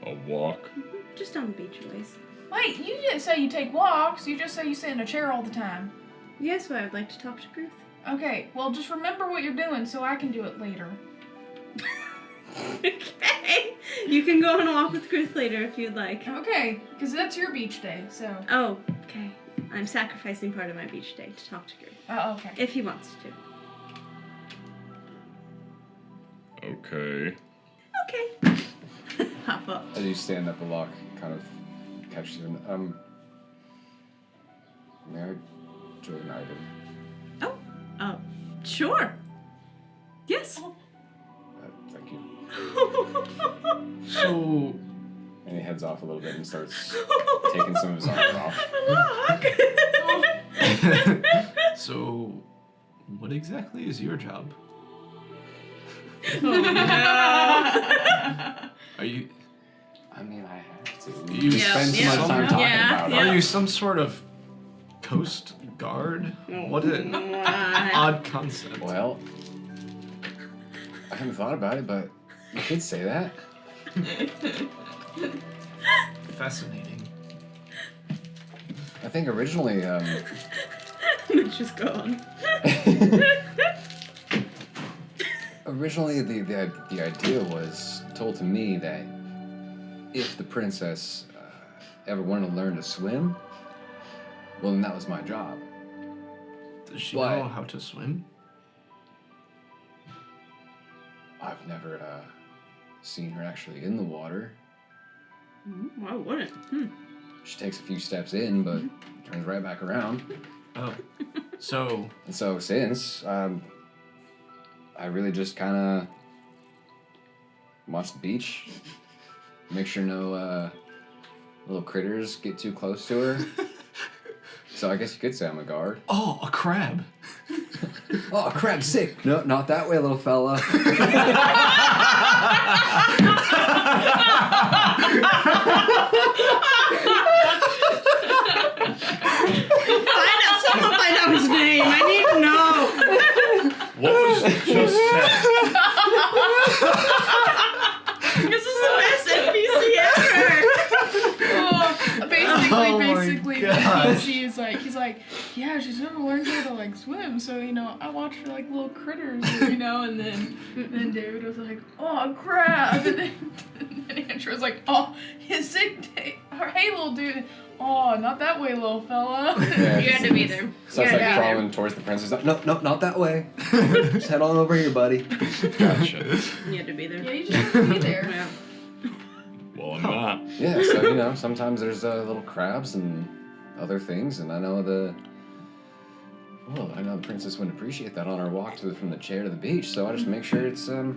A walk. Just on the beach ways. Wait, you didn't say you take walks. You just say you sit in a chair all the time. Yes, well, I would like to talk to Ruth. Okay, well just remember what you're doing so I can do it later. Okay. You can go on a walk with Ruth later if you'd like. Okay, because that's your beach day. So. Oh, okay. I'm sacrificing part of my beach day to talk to Ruth. Oh, okay. If he wants to. Okay. Okay. Hop up. As you stand up, the lock kind of catches you. May I join Aiden? Oh, sure. Yes. Thank you. So, And he heads off a little bit and starts taking some of his armor off. so, what exactly is your job? Are you I mean, I have to. You spend so yeah, much time talking yeah, about yeah. it. are you some sort of coast guard? What an odd concept. Well, I haven't thought about it, but you could say that. Fascinating. I think originally, It's just gone. originally the idea was told to me that if the princess ever wanted to learn to swim, well, then that was my job. Does she But- know how to swim? I've never seen her actually in the water. Why wouldn't? She takes a few steps in, but turns right back around. Oh, so And so since, I really just kind of watch the beach, make sure no little critters get too close to her. So I guess you could say I'm a guard. oh, a crab. Oh, a crab's sick. No, not that way, little fella. Someone find out his name. I need to know. What was just said? This is the best NPC ever. Oh, basically, basically, Oh my basically, gosh. he's like, yeah, she's never learned how to like swim, so I watch for like little critters, and then David was like, oh crap, and then Andrew was like, oh, his sick day, or hey little dude, oh not that way, little fella. Yeah, You had to be there. So it's You like had to be there. crawling towards the princess. No, not that way. Just head on over here, buddy. Gotcha. You had to be there. Yeah, you just have to be there. Yeah. Well, I'm not. Yeah, so sometimes there's little crabs and other things, and I know the princess wouldn't appreciate that on our walk from the chair to the beach. So I just make sure it's all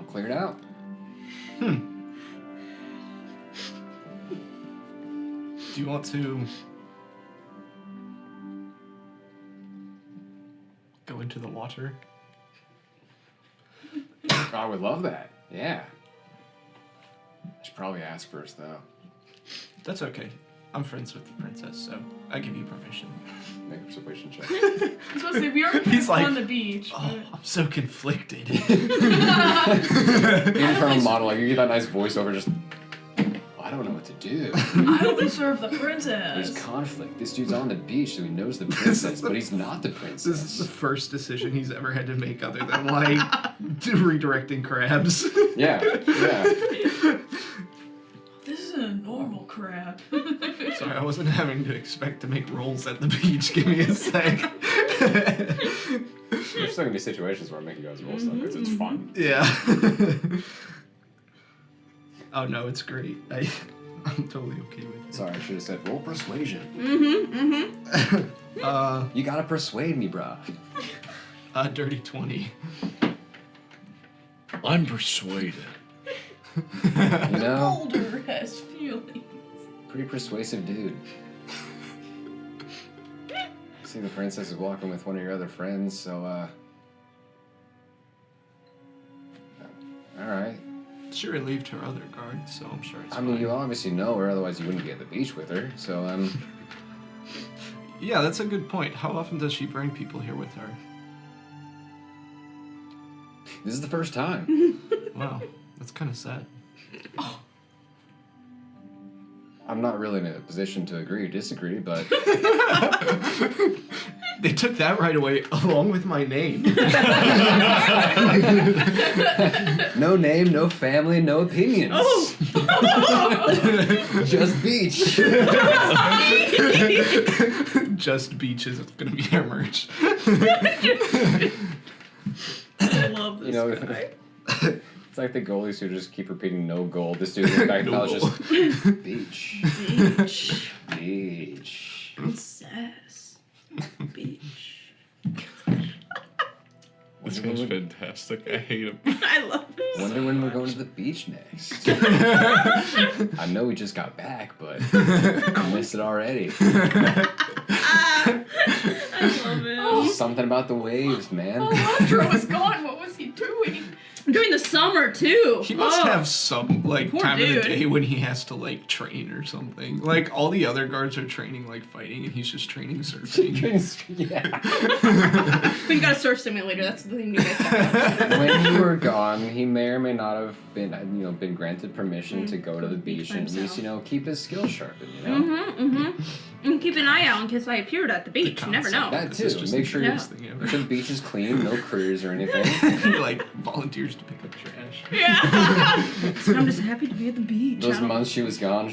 cleared out. Do you want to go into the water? I would love that. Yeah. I should probably ask first, though. That's okay. I'm friends with the princess, so I give you permission. Make a persuasion check. I was supposed to say, we already He's like, on the beach. Oh, I'm so conflicted. You're in front of a monologue. You get that nice voiceover. Just, I don't know what to do. I only serve the There's princess. conflict. This dude's on the beach, so he knows the princess, but he's not the This is the princess. first decision he's ever had to make other than, like, redirecting crabs. Yeah. This isn't a normal crab. Sorry, I wasn't having to expect to make rolls at the beach. Give me a sec. There's still gonna be situations where I make you guys roll stuff because it's fun. Yeah. Oh, no, it's great. I'm totally okay with it. Sorry, I should have said roll persuasion. You gotta persuade me, bruh. Dirty 20. I'm persuaded. You know, Boulder has feelings. pretty persuasive dude. See, the princess is walking with one of your other friends, so all right. She relieved her other guard, so I'm sure it's I mean, fine. you obviously know her, otherwise you wouldn't be at the beach with her. So Yeah, that's a good point. How often does she bring people here with her? this is the first time. Wow, that's kind of sad. I'm not really in a position to agree or disagree, but They took that right away, along with my name. no name, no family, no opinions. Oh! Just beach. Just Beach is going to be our merch. I love this You know, guy. it's like the goalies who just keep repeating no goal. This dude goes back to college just beach, Beach. beach. Princess. Beach. This guy's fantastic. I hate him. I love this. Wonder when we're going to the beach next. I know we just got back, but I missed it already. I love it. Something about the waves, man. Alondra was gone. What was he doing? During the summer, too. He must have some, like, Poor time of dude. the day when he has to, like, train or something. Like, all the other guards are training, like, fighting, and he's just training surfing. Yeah. But you got a surf simulator. That's the thing you guys have. When you were gone, he may or may not have been granted permission to go to the beach and at least, keep his skills sharpened, And keep an eye out in case I appeared at the beach. You never know. That This too. is just Make sure the Yeah. best thing ever. the beach is clean, no critters or anything. He, like, volunteers to pick up trash. Yeah. So I'm just happy to be at the beach. Those I don't- months she was gone,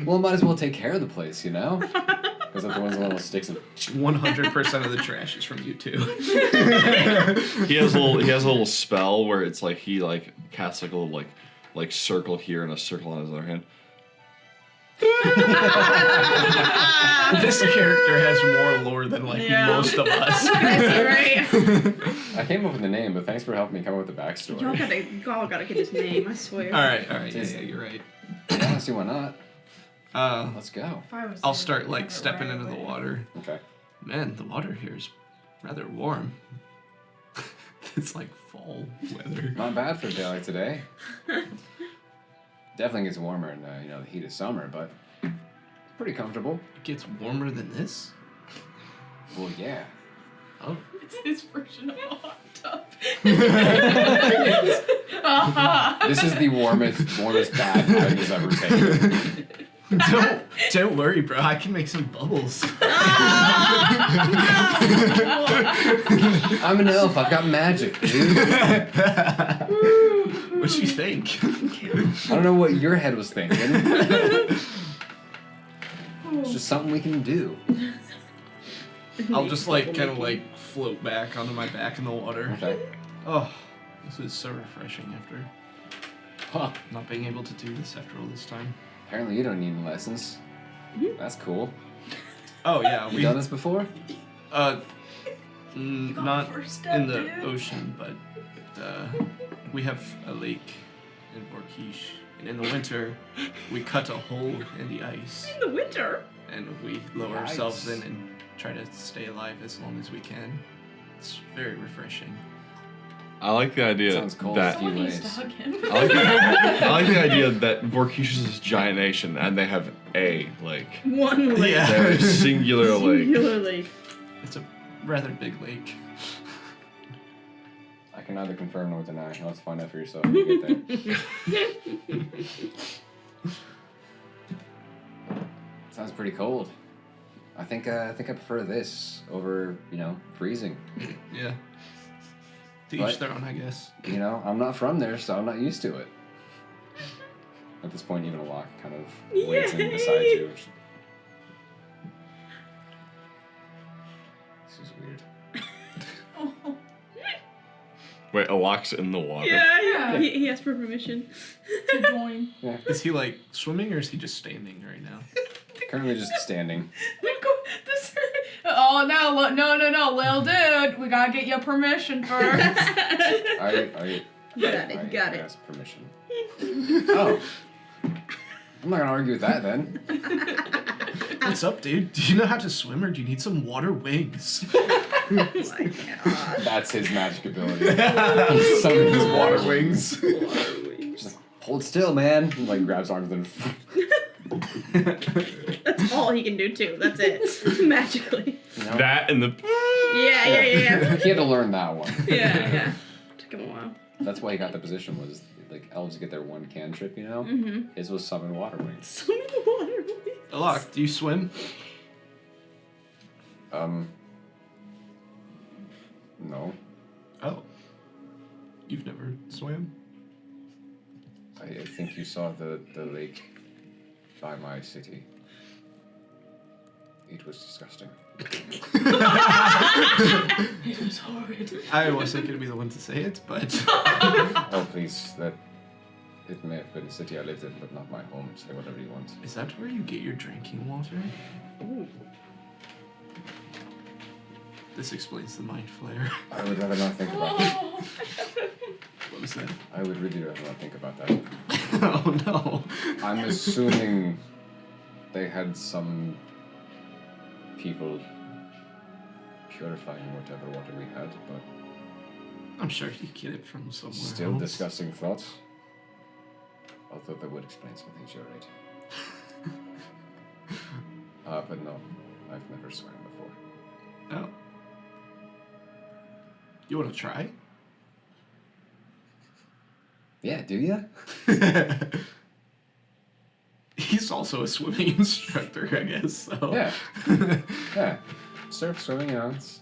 well, might as well take care of the place, Because that's the ones with little sticks and 100% of the trash is from you, too. He has a little spell where it's like he like casts like a little like circle here and a circle on his other hand. This character has more lore than, like, Yeah. most of us. Right? I came up with the name, but thanks for helping me come up with the backstory. Y'all gotta get his name, I swear. Alright, yeah, you're right. Yeah, see why not? Let's go. If I was I'll there, start, I'd like, have it stepping right into the away. water. Okay. Man, the water here is rather warm. It's like fall weather. Not bad for a day like today. Definitely gets warmer in the heat of summer, but pretty comfortable. It gets warmer than this? Well, yeah. Oh. It's his version of a hot tub. This is the warmest bath I've ever taken. Don't worry, bro. I can make some bubbles. I'm an elf. I've got magic, dude. What you think? I don't know what your head was thinking. It's just something we can do. I'll just like kind of like float back onto my back in the water. Okay. Oh, this is so refreshing after Huh. not being able to do this after all this time. Apparently you don't need lessons. That's cool. Oh yeah, You done this before? Not first step, in the dude. ocean, but we have a lake in Vorkish, and in the winter we cut a hole in the ice In the winter. and we lower ourselves in and try to stay alive as long as we can. It's very refreshing. I like the idea Sounds cold. that Someone needs to hug him. I like the idea that Vorkish is this giant nation and they have a lake. One lake. Yeah. They're singular lake. Singularly. It's a rather big lake. I can neither confirm nor deny. Let's find out for yourself when you get there. Sounds pretty cold. I think I prefer this over, freezing. Yeah. To What? each their own, I guess. I'm not from there, so I'm not used to it. At this point, even a lock kind of waits in beside you. This is weird. Wait, a lock's in the water. Yeah. He asked for permission. To join. Is he like swimming or is he just standing right now? Currently just standing. Oh no, no, little dude. We gotta get your permission first. Got it. Got it. Ask permission. Oh. I'm not gonna argue with that then. What's up, dude? Do you know how to swim or do you need some water wings? Oh my god. That's his magic ability. He summons his water wings. Just hold still, man. He grabs onto them. That's all he can do too. That's it. Magically. That and the. Yeah. He had to learn that one. Yeah. Took him a while. That's why he got the position was elves get their one cantrip, Mm-hmm. His was summon water wings. Summon water wings. Alok, do you swim? No. Oh. You've never swam? I think you saw the lake by my city. It was disgusting. It was horrid. I wasn't gonna be the one to say it, but Oh, please. It may have been the city I lived in, but not my home. Say whatever you want. is that where you get your drinking water? Ooh. This explains the mind flare. I would rather not think about it. What was that? I would really rather not think about that. Oh no. I'm assuming they had some people purifying whatever water we had, but I'm sure you get it from somewhere still else. disgusting thoughts. Although that would explain some things, you're right. But no, I've never swam before. Oh. You want to try? Yeah, do ya? He's also a swimming instructor, I guess. So. Yeah. Yeah. Surf, swimming, it's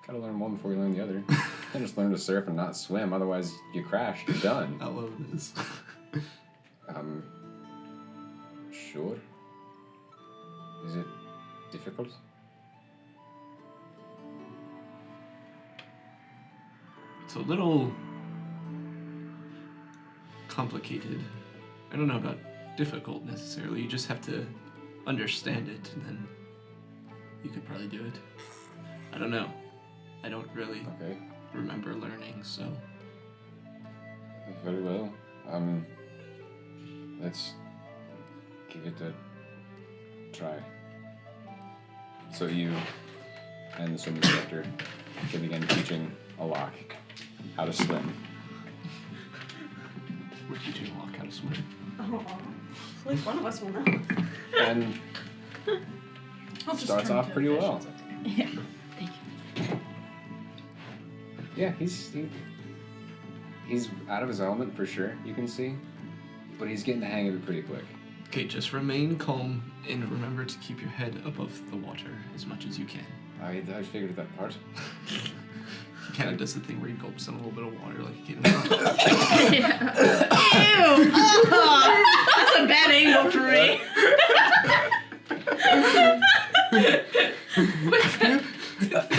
gotta learn one before you learn the other. You can't just learn to surf and not swim, otherwise you crash, you're done. How low it is. Sure. Is it difficult? It's a little complicated. I don't know about difficult necessarily. You just have to understand it, and then you could probably do it. I don't know. I don't really remember learning, so. Very well. Let's give it a try. So you and the swim instructor can begin teaching Alok how to swim. We're teaching Alok how to swim. Oh, at least one of us will know. And starts off pretty well. Yeah. Thank you. Yeah, he's out of his element for sure, you can see. But he's getting the hang of it pretty quick. Okay, just remain calm and remember to keep your head above the water as much as you can. I figured that part. He kind of does the thing where he gulps in a little bit of water like a kid. Ew! That's a bad angle for me.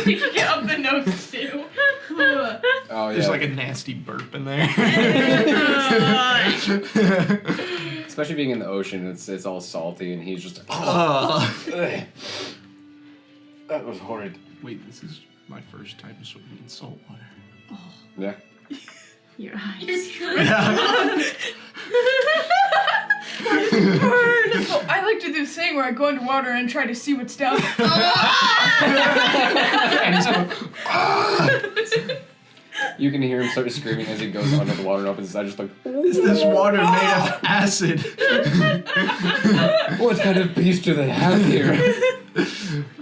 You can get up the nose too. Oh yeah. There's like a nasty burp in there. Especially being in the ocean, it's all salty, and he's just. That was horrid. Wait, this is my first time swimming in salt water. Yeah. Your eyes. So I like to do this thing where I go underwater and try to see what's down there. And he's going. You can hear him start screaming as he goes under the water and opens his eyes, just like. Is this water made of acid? What kind of beast do they have here?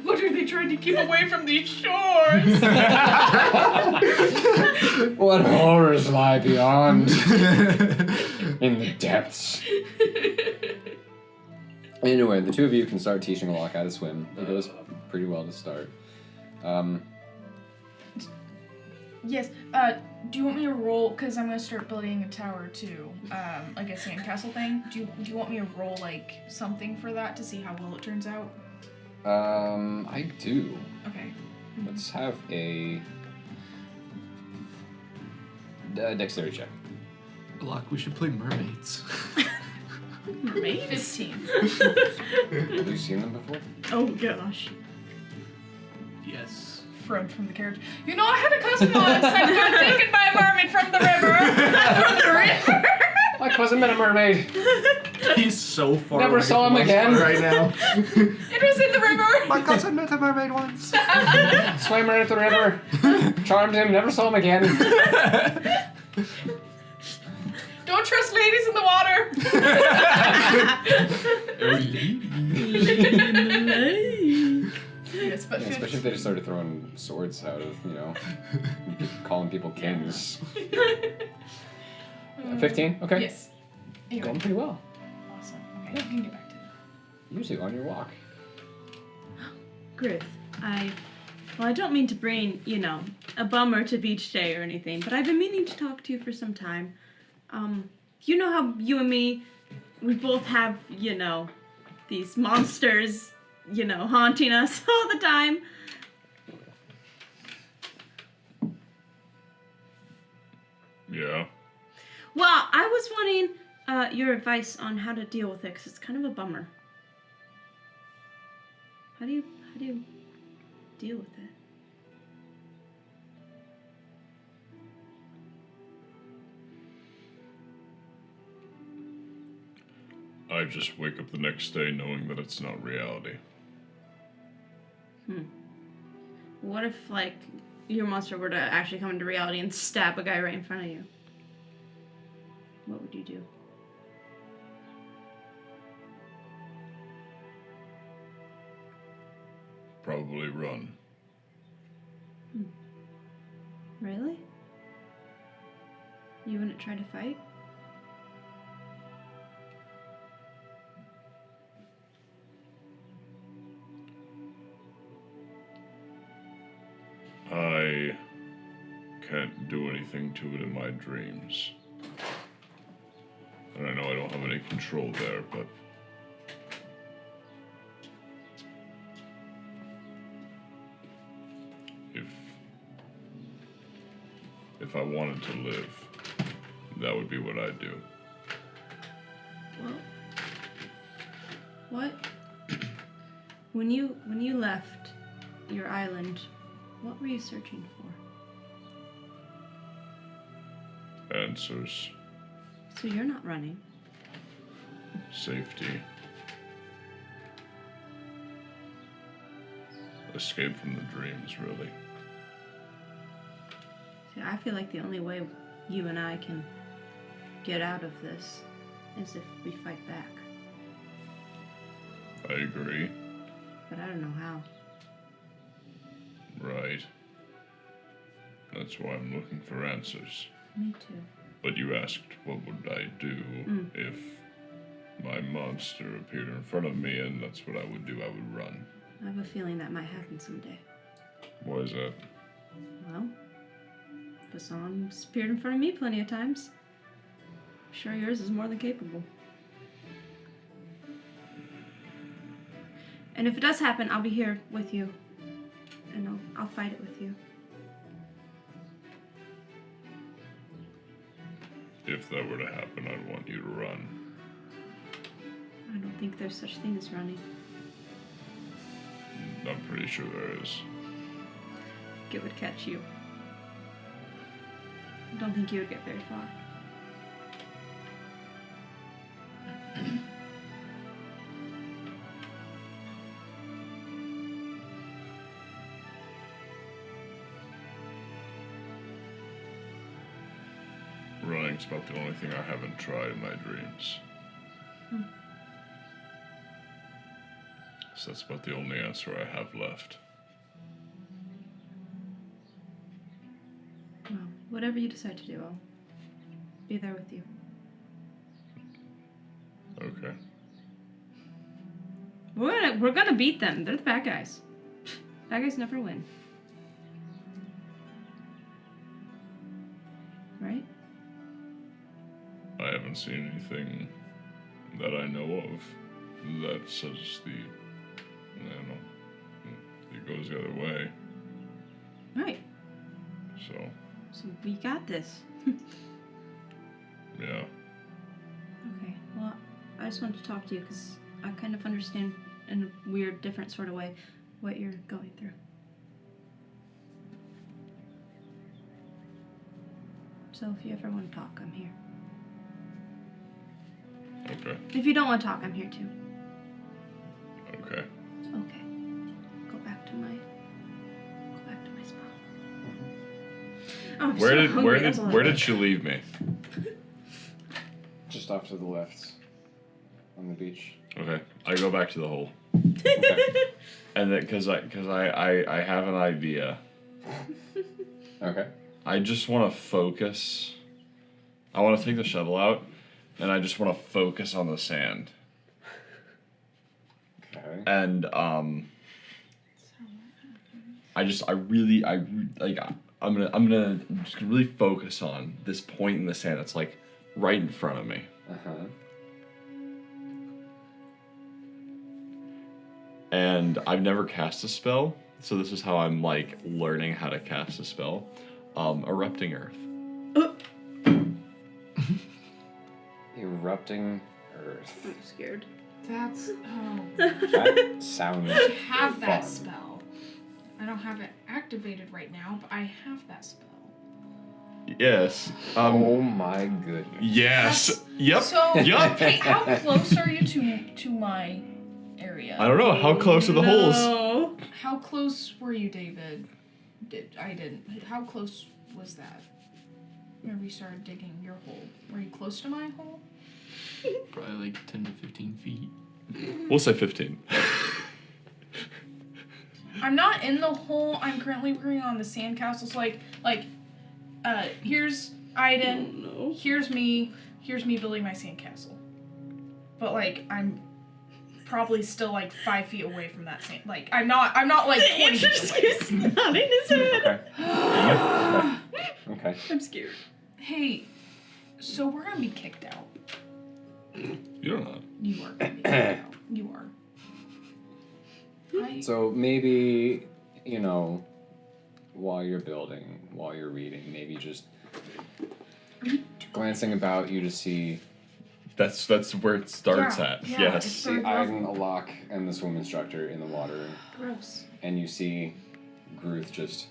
What are they trying to keep away from these shores? What horrors lie beyond? In the depths. Anyway, the two of you can start teaching a lock how to swim. It goes pretty well to start. Yes. Do you want me to roll? Because I'm gonna start building a tower too, like a sandcastle thing. Do you want me to roll like something for that to see how well it turns out? I do. Okay. Let's have a dexterity check. Locke, we should play mermaids. Mermaids? 15. Have you seen them before? Oh gosh. Yes. Fred from the carriage. You know, I had a cousin once that got taken by a mermaid from the river. From the river. My cousin met a mermaid. He's so far Never away saw from him us again. right now. It was in the river. My cousin met a mermaid once. Swam right at the river. Charmed him. Never saw him again. Don't trust ladies in the water. Yes, but Yeah, especially if they just started throwing swords out of, calling people kings. 15? Okay. Yes. Anyway. Going pretty well. Awesome. Okay, you can get back to it. You two on your walk. Griff, I don't mean to bring, a bummer to beach day or anything, but I've been meaning to talk to you for some time. You know how you and me, we both have, these monsters, haunting us all the time. Yeah. Well, I was wanting your advice on how to deal with it, because it's kind of a bummer. How do you deal with it? I just wake up the next day knowing that it's not reality. What if, your monster were to actually come into reality and stab a guy right in front of you? What would you do? Probably run. Really? You wouldn't try to fight? I can't do anything to it in my dreams. And I know I don't have any control there, but if I wanted to live, that would be what I'd do. Well, what? When you left your island, what were you searching for? Answers, So you're not running. safety, escape from the dreams, really. See, I feel like the only way you and I can get out of this is if we fight back. I agree. But I don't know how. Right. That's why I'm looking for answers. Me too. But you asked what would I do if my monster appeared in front of me, and that's what I would do. I would run. I have a feeling that might happen someday. What is that? Well, Fasan's appeared in front of me plenty of times. I'm sure yours is more than capable. And if it does happen, I'll be here with you. And I'll fight it with you. If that were to happen, I'd want you to run. I don't think there's such thing as running. I'm pretty sure there is. It would catch you. I don't think you would get very far. Running's about the only thing I haven't tried in my dreams. So that's about the only answer I have left. Well, whatever you decide to do, I'll be there with you. Okay. We're gonna beat them. They're the bad guys. Bad guys never win. Right? I haven't seen anything that I know of that says it goes the other way. Right. So, So we got this. yeah. Okay. Well, I just wanted to talk to you because I kind of understand in a weird, different sort of way what you're going through. So if you ever want to talk, I'm here. Okay. If you don't want to talk, I'm here too. Okay. Okay. Go back to my spot. Oh, I'm so hungry. That's all I Where want. did she leave me? Just off to the left on the beach. Okay, I go back to the hole, Okay. and then because I have an idea. Okay. I just want to focus. I want to take the shovel out, and I just want to focus on the sand. Okay. And I'm just gonna really focus on this point in the sand that's like right in front of me. Uh-huh. And I've never cast a spell, so this is how I'm like learning how to cast a spell. Erupting Earth. Erupting Earth. I'm scared. That's That sounds I have that fun. spell. I don't have it activated right now, but I have that spell. Yes. Oh my goodness. Yes. Yep. So, Yup. okay, how close are you to my area? I don't know. How close are the holes? No. How close were you, David? How close was that? Whenever you started digging your hole, were you close to my hole? Probably like 10 to 15 feet. We'll say 15. I'm not in the hole. I'm currently working on the sandcastle. So here's Aiden. Oh, no. Here's me building my sandcastle. But like I'm probably still like 5 feet away from that sand. Like I'm not like 20 feet away. He's nodding his head. Okay. Okay. I'm scared. Hey, so we're gonna be kicked out. You're not. You are gonna be kicked out. You are. So maybe, while you're building, while you're reading, maybe just glancing about you to see That's where it starts at. Yeah, Yes. it's see third Aiden, level. Alok, and the swim instructor in the water, Gross. and you see Gruth just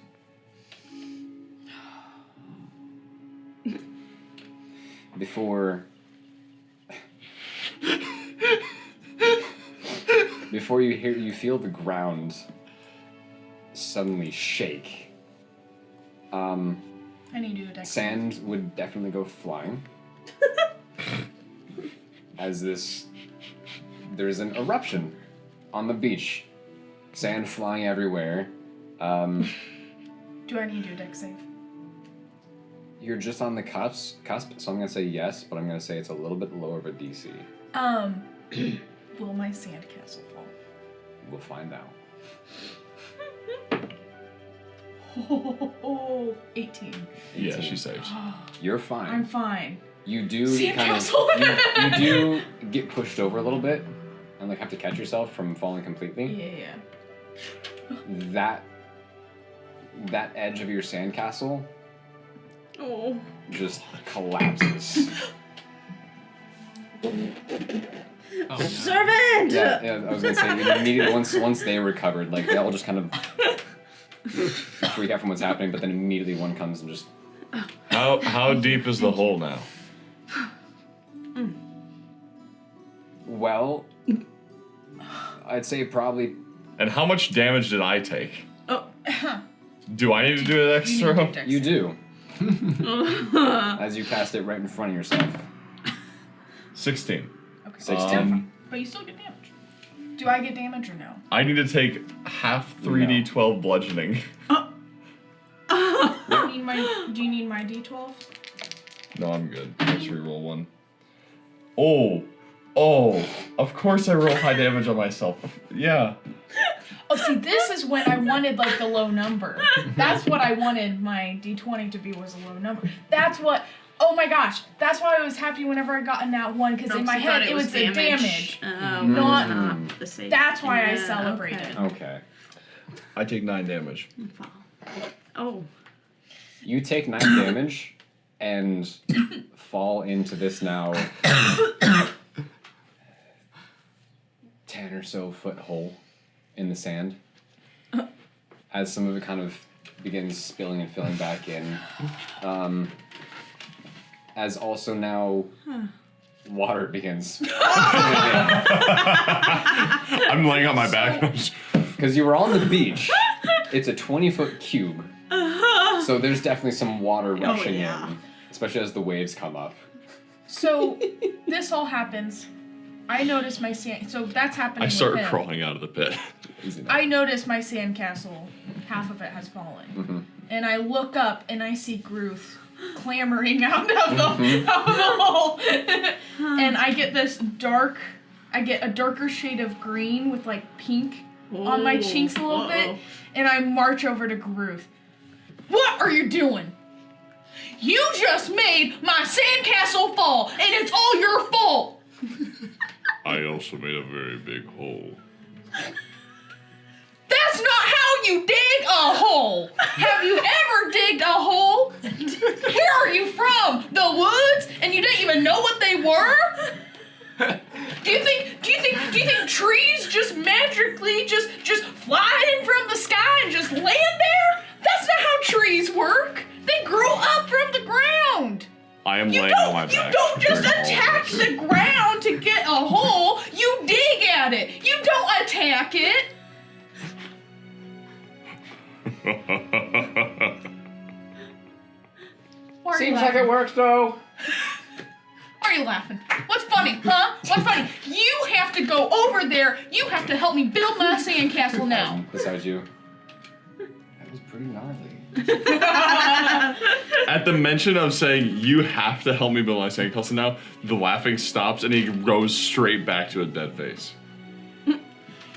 before you feel the ground suddenly shake. I need to do a dex. Sand would definitely go flying. As there's an eruption on the beach. Sand flying everywhere. Do I need to do a dex save? You're just on the cusp, so I'm gonna say yes, but I'm gonna say it's a little bit lower of a DC. Will my sandcastle fall? We'll find out. Oh, 18. Yeah, she saves. You're fine. I'm fine. You do Sandcastle. you do get pushed over a little bit and like have to catch yourself from falling completely. Yeah. That edge of your sandcastle just collapses. Oh, Servant! Yeah, I was gonna say immediately once they recovered, like they all just kind of freak out from what's happening, but then immediately one comes and just. How deep is the hole now? Well, I'd say probably. And how much damage did I take? Oh. Do I need to do an extra? You do. As you cast it right in front of yourself. 16. Okay. 16. But you still get damage. Do I get damage or no? I need to take half 3d12 bludgeoning. Do you need my d12? No, I'm good. Let's reroll one. Oh, of course I roll high damage on myself. Yeah. Oh, see, this is when I wanted, like, the low number. That's what I wanted my d20 to be, was a low number. That's what, oh my gosh, that's why I was happy whenever I got in that one, because in my head it was the damage. Not the same. That's why I celebrated. Okay. I take 9 damage. Oh. You take 9 damage and fall into this now 10 or so foot hole in the sand. As some of it kind of begins spilling and filling back in. As also now water begins. I'm laying on my back. Because you were on the beach. It's a 20-foot cube. So there's definitely some water rushing in. Especially as the waves come up. So, this all happens. I notice my sand... So, that's happening I start with him. crawling out of the pit. I notice my sandcastle, half of it has fallen. Mm-hmm. And I look up and I see Gruth clambering out of the hole. And I get a darker shade of green with like pink on my cheeks a little bit. And I march over to Gruth. What are you doing? You just made my sandcastle fall, and it's all your fault! I also made a very big hole. That's not how you dig a hole! Have you ever digged a hole? Where are you from? The woods? And you didn't even know what they were? Do you think trees just magically just fly in from the sky and just land there? That's not how trees work. They grow up from the ground. I am laying on my back. You don't just attack the ground to get a hole. You dig at it. You don't attack it. Seems like it works though. Why are you laughing? What's funny, huh? What's funny? You have to go over there. You have to help me build my sandcastle now. Besides you. That was pretty gnarly. At the mention of saying, you have to help me build my sandcastle now, the laughing stops and he goes straight back to a dead face.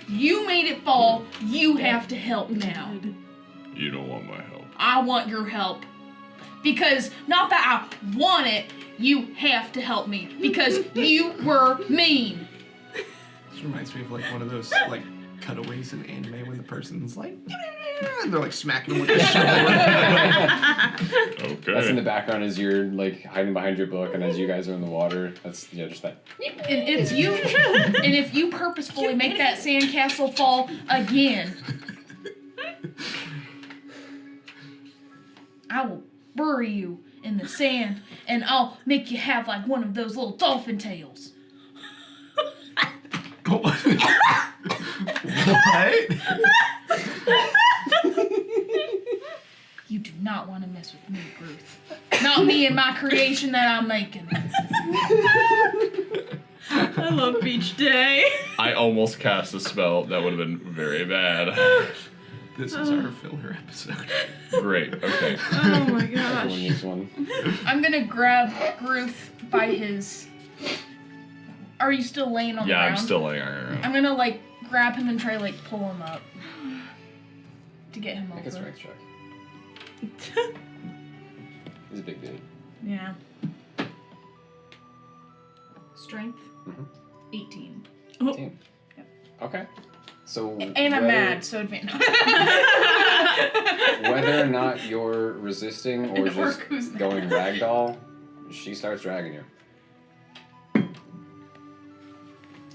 You made it fall. You have to help now. You don't want my help. I want your help. Because, not that I want it, you have to help me. Because you were mean. This reminds me of like one of those like cutaways in anime when the person's like, and they're like smacking them with the shovel. Okay. That's in the background as you're like hiding behind your book, and as you guys are in the water. That's just that. And if you purposefully make that sandcastle fall again, I will bury you in the sand, and I'll make you have like one of those little dolphin tails. What? You do not want to mess with me, Ruth. Not me and my creation that I'm making. I love Beach Day. I almost cast a spell that would have been very bad. This is our filler episode. Great, okay. Oh my Everyone gosh. needs one. I'm gonna grab Ruth by his... are you still laying on the ground? Yeah, I'm still laying on the ground. I'm gonna like grab him and try like pull him up to get him Make a over. strength check. He's a big dude. Yeah. Strength. Mhm. 18. 18. Yep. Okay. So And I'm mad, so advance. Whether or not you're resisting or An orc just who's mad. going ragdoll, she starts dragging you.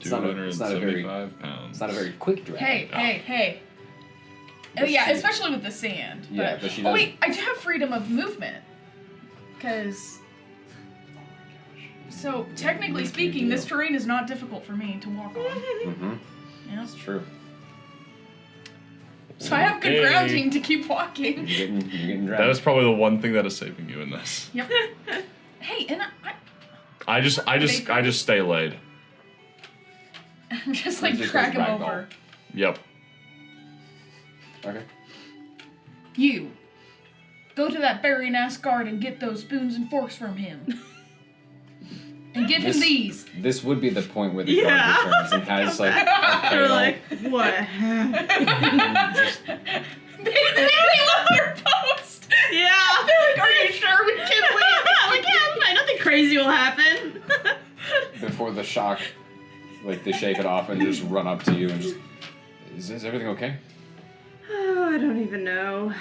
It's not a very- 275 pounds. It's not a very quick drag. Hey. Oh But yeah, she- especially with the sand. Yeah, but she Oh does. wait, I do have freedom of movement. Because... So, technically speaking, this terrain is not difficult for me to walk on. Mm-hmm. Yeah. That's true. So I have good Hey. grounding to keep walking. You're getting dragged. That is probably the one thing that is saving you in this. Yep. Hey, and I just stay laid. I'm just like You just drag him ragdoll. over. Yep. Okay. You. Go to that burying ass guard and get those spoons and forks from him. And give him This- these. This would be the point where the Yeah. guard returns and has like a You're pail. like, what happened? Just They left their post. Yeah. They're like, are you sure we can leave? Like, yeah, fine. Nothing crazy will happen. before the shock, like they shake it off and just run up to you and just, is everything okay? Oh, I don't even know.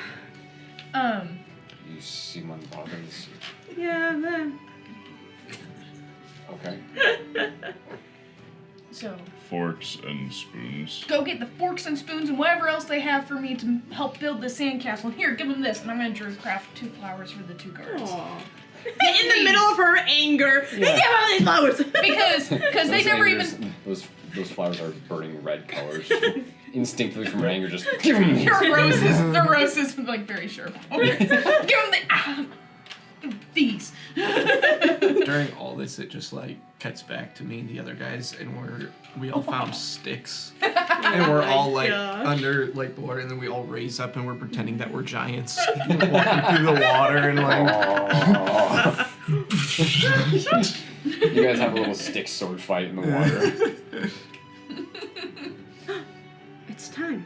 You seem unbothered. Yeah, man. Okay. So, Forks and spoons. go get the forks and spoons and whatever else they have for me to help build the sandcastle. Here, give them this, and I'm gonna craft 2 flowers for the 2 guards. Aw. In the middle of her anger, they give all these flowers. Because they never angers, even... those flowers are burning red colors. Instinctively from anger, just give them these. The roses like very sharp. Give them these. During all this, it just like cuts back to me and the other guys, and we all found sticks, and we're all like gosh. under like the water, and then we all raise up and we're pretending that we're giants, walking through the water, and like You guys have a little stick sword fight in the water. It's time.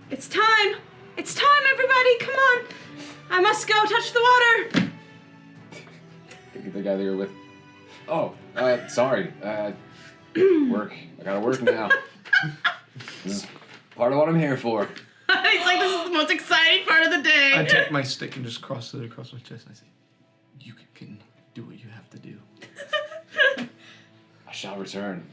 It's time. It's time, everybody. Come on. I must go touch the water. The guy that you're with. Oh, sorry. Work. I gotta work now. This is part of what I'm here for. He's like, this is the most exciting part of the I day. take my stick and just cross it across my chest, and I say, "You can do what you have to do." I shall return.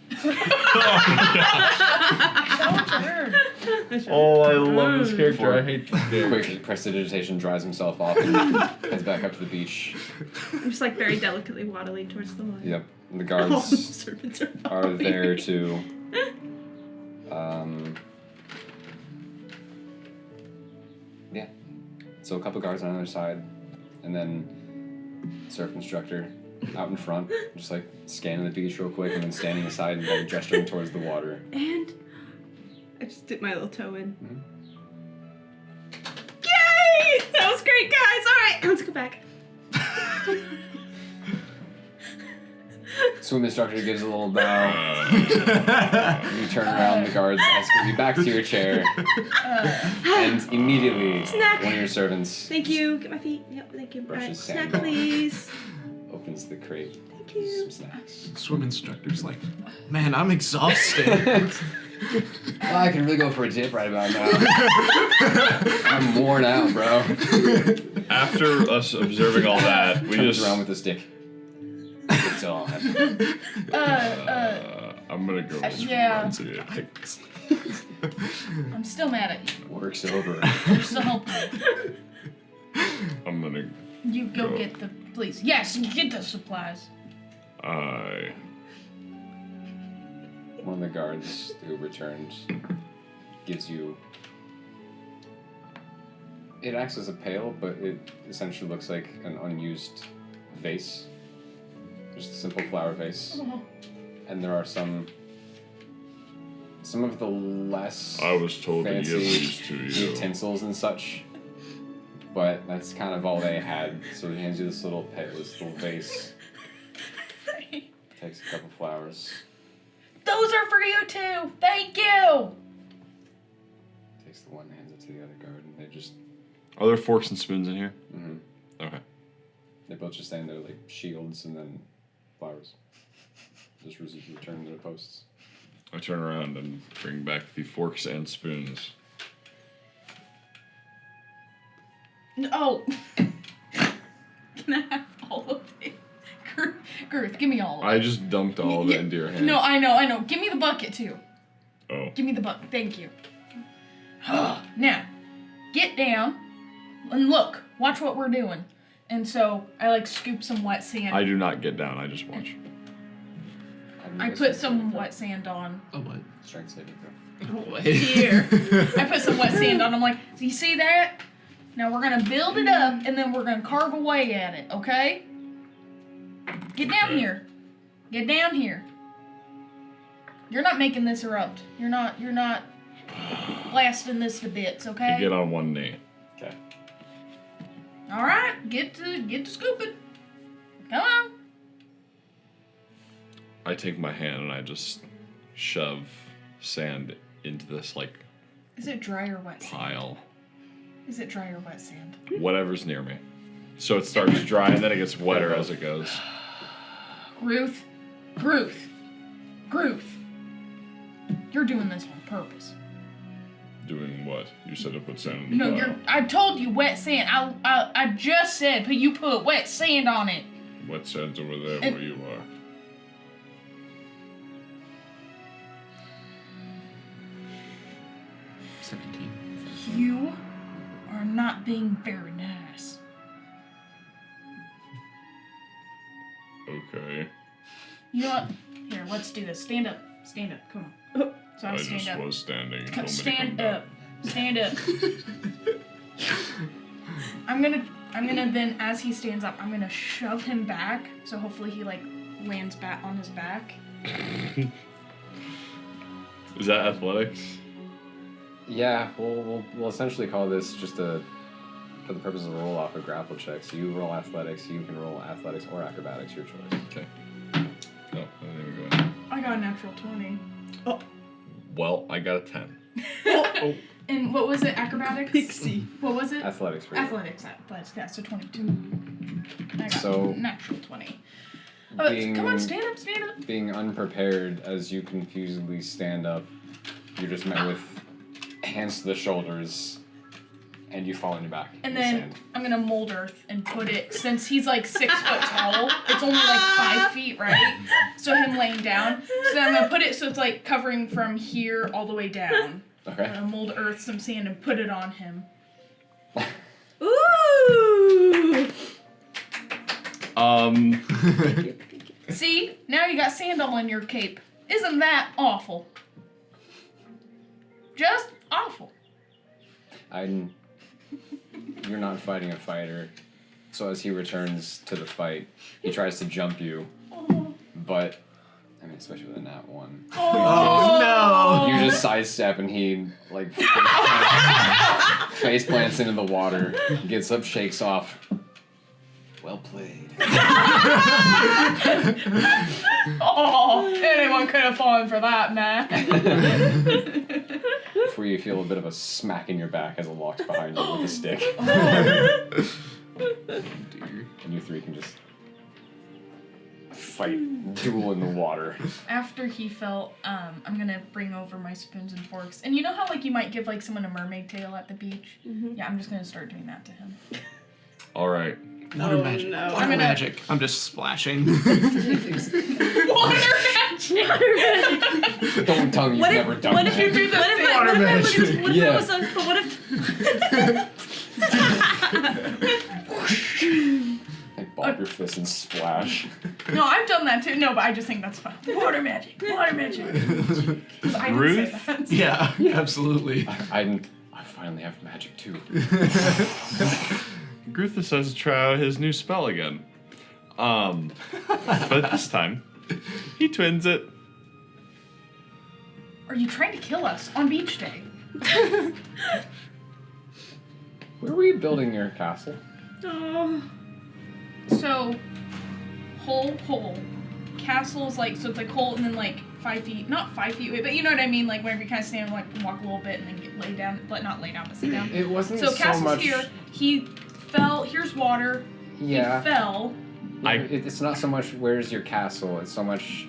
Oh, I love this character. I hate this game. Quick prestidigitation dries himself off and heads back up to the beach. I'm just like very delicately waddling towards the water. Yep. And the All the guards serpents are are following there me. to yeah. So a couple guards on the other side, and then surf instructor out in front, just like scanning the beach real quick, and then standing aside and like gesturing towards the water. And I just dip my little toe in. Mhm. Yay! That was great, guys. All right, let's go back. Swim instructor gives a little bow. You turn around, the guards escort you back to your chair, and immediately Snack. one of your servants Thank you. Get my feet. Yep, thank you. All right, Brushes snack, sand off. please. opens the crate. Thank Some you. snacks. Swim instructor's like, "Man, I'm exhausted." Well, I can really go for a dip right about now. I'm worn out, bro. After us observing all that, we Comes just around with the stick. It's on. I'm gonna go. yeah. See it. I'm still mad at you. Work's over. You're still helping me. I'm gonna. You go get the... Please. Yes, get the supplies. One of the guards who returned gives you. It acts as a pail, but it essentially looks like an unused vase. Just a simple flower vase. And there are some of the less I was told to give fancy these to you. utensils and such. But that's kind of all they had. So he hands you this little vase. Takes a couple flowers. Those are for you too. Thank you. Takes the one, hands it to the other guard, and they just. Are there forks and spoons in here? Mm-hmm. Okay. They both just stand there like shields and then flowers. Just return to their posts. I turn around and bring back the forks and spoons. Oh. Can I have all of it? Girth, give me all of it. I just dumped all of it into your hand. No, I know. Give me the bucket too. Oh. Give me the bucket. Thank you. Now, get down and look. Watch what we're doing. And so I like scoop some wet sand. I do not get down. I just watch. I put some wet sand on. Oh, what? Strength saving throw. Oh, wait. Here. I put some wet sand on. I'm like, do you see that? Now we're gonna build it up and then we're gonna carve away at it, okay? Get down here. Get down here. You're not making this erupt. You're not blasting this to bits, okay? I get on one knee. Okay. Alright, get to scooping. Come on. I take my hand and I just shove sand into this like Is it dry or wet sand? pile. Is it dry or wet sand? Whatever's near me. So it starts dry and then it gets wetter as it goes. Gruth. You're doing this on purpose. Doing what? You said to put sand in the No, pile. I told you wet sand. I just said you put wet sand on it. Wet sand's over there And- where you are. You are not being very nice. Okay. You know what? Here, let's do this. Stand up. Come on. So I stand just up. was standing. You told me to Stand come up. Stand up. I'm gonna then, as he stands up, I'm gonna shove him back. So hopefully he like lands back on his back. Is that athletics? Yeah, we'll essentially call this just for the purpose of a roll off of grapple checks. You roll athletics, you can roll athletics or acrobatics, your choice. Okay. No, I didn't even go in. I got a natural 20. Well, I got a 10. Oh. And what was it? Acrobatics? Pixie. What was it? Athletics for you. Athletics, yeah, so 22. I got So- natural 20. Being- Come on, stand up. Being unprepared as you confusedly stand up, you're just met with hands to the shoulders, and you fall on your back And in the then sand. I'm gonna mold earth and put it, since he's like 6 foot tall, it's only like 5 feet, right? So him laying down. So I'm gonna put it so it's like covering from here all the way down. Okay. I'm gonna mold earth, some sand, and put it on him. Ooh! See? Now you got sand all in your cape. Isn't that awful? Just awful. You're not fighting a fighter, so as he returns to the fight, he tries to jump you, but I mean, especially with a nat 1. Oh, You just sidestep and he like face plants into the water, gets up, shakes off. Well played. Oh, anyone could have fallen for that, man. Before you feel a bit of a smack in your back as it walks behind you with a stick. And you three can just fight, duel in the water. After he fell, I'm gonna bring over my spoons and forks. And you know how like you might give like someone a mermaid tail at the beach? Mm-hmm. Yeah, I'm just gonna start doing that to him. All right. Water Oh, magic. no. Water magic. I'm just splashing. Water magic! Don't tell me you've never done what that. if you do that? Water magic. What if Yeah. it was a, but what if... Like ball up your fist and splash. No, I've done that too. No, but I just think that's fun. Water magic! Water magic! I didn't Ruth? say that. Yeah, absolutely. I finally have magic too. Gruth decides to try out his new spell again. But this time, he twins it. Are you trying to kill us on beach day? Where were you building your castle? Oh. So, hole, castle's like, so it's like whole and then like 5 feet, not 5 feet away, but you know what I mean, like whenever you kind of stand like walk a little bit and then get lay down, but not lay down, but sit down. It wasn't so so castle's much. here, he fell, here's water, Yeah. he fell. It's not so much where's your castle, it's so much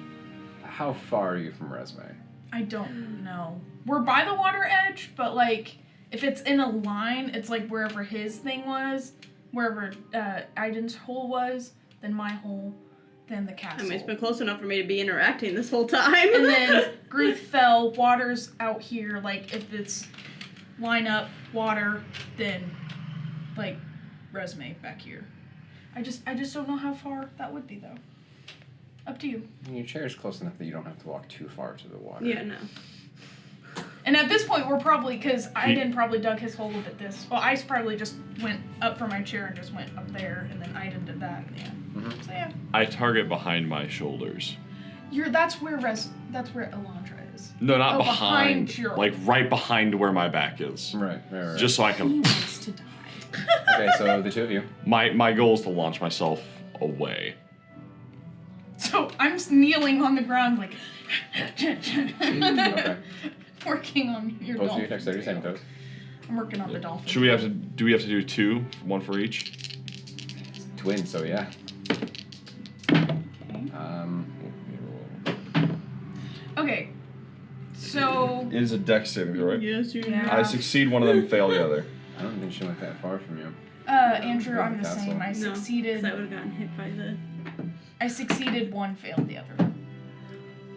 how far are you from Resme? I don't know. We're by the water edge, but like if it's in a line, it's like wherever his thing was, wherever Aiden's hole was, then my hole, then the castle. I mean, it's been close enough for me to be interacting this whole time. And then Gruth fell, water's out here, like if it's line up, water, then like Resme back here. I just don't know how far that would be though. Up to you. Your chair is close enough that you don't have to walk too far to the water. Yeah, no. And at this point, we're probably, because Aiden probably dug his hole up at this. Well, Ice probably just went up from my chair and just went up there, and then Aiden did that. Yeah. Mm-hmm. So yeah. I target behind my shoulders. That's where Elandra is. No, not Oh, behind. behind your- Like right behind where my back is. Right. Just so I He can. wants to die. Okay, so the two of you. My goal is to launch myself away. So I'm just kneeling on the ground, like Okay. working on your Both of dolphin. you dexterity saving tail. throws. I'm working on the dolphin. Should we have to? Do we have to do 2, 1 for each? It's twin, so yeah. Okay. So It is a dex saving throw, right? Yes, you Yeah. I succeed one of them, fail the other. I don't think she went that far from you. Andrew, I'm the Castle. same. I No, succeeded. because I would have gotten hit by the... I succeeded one, failed the other.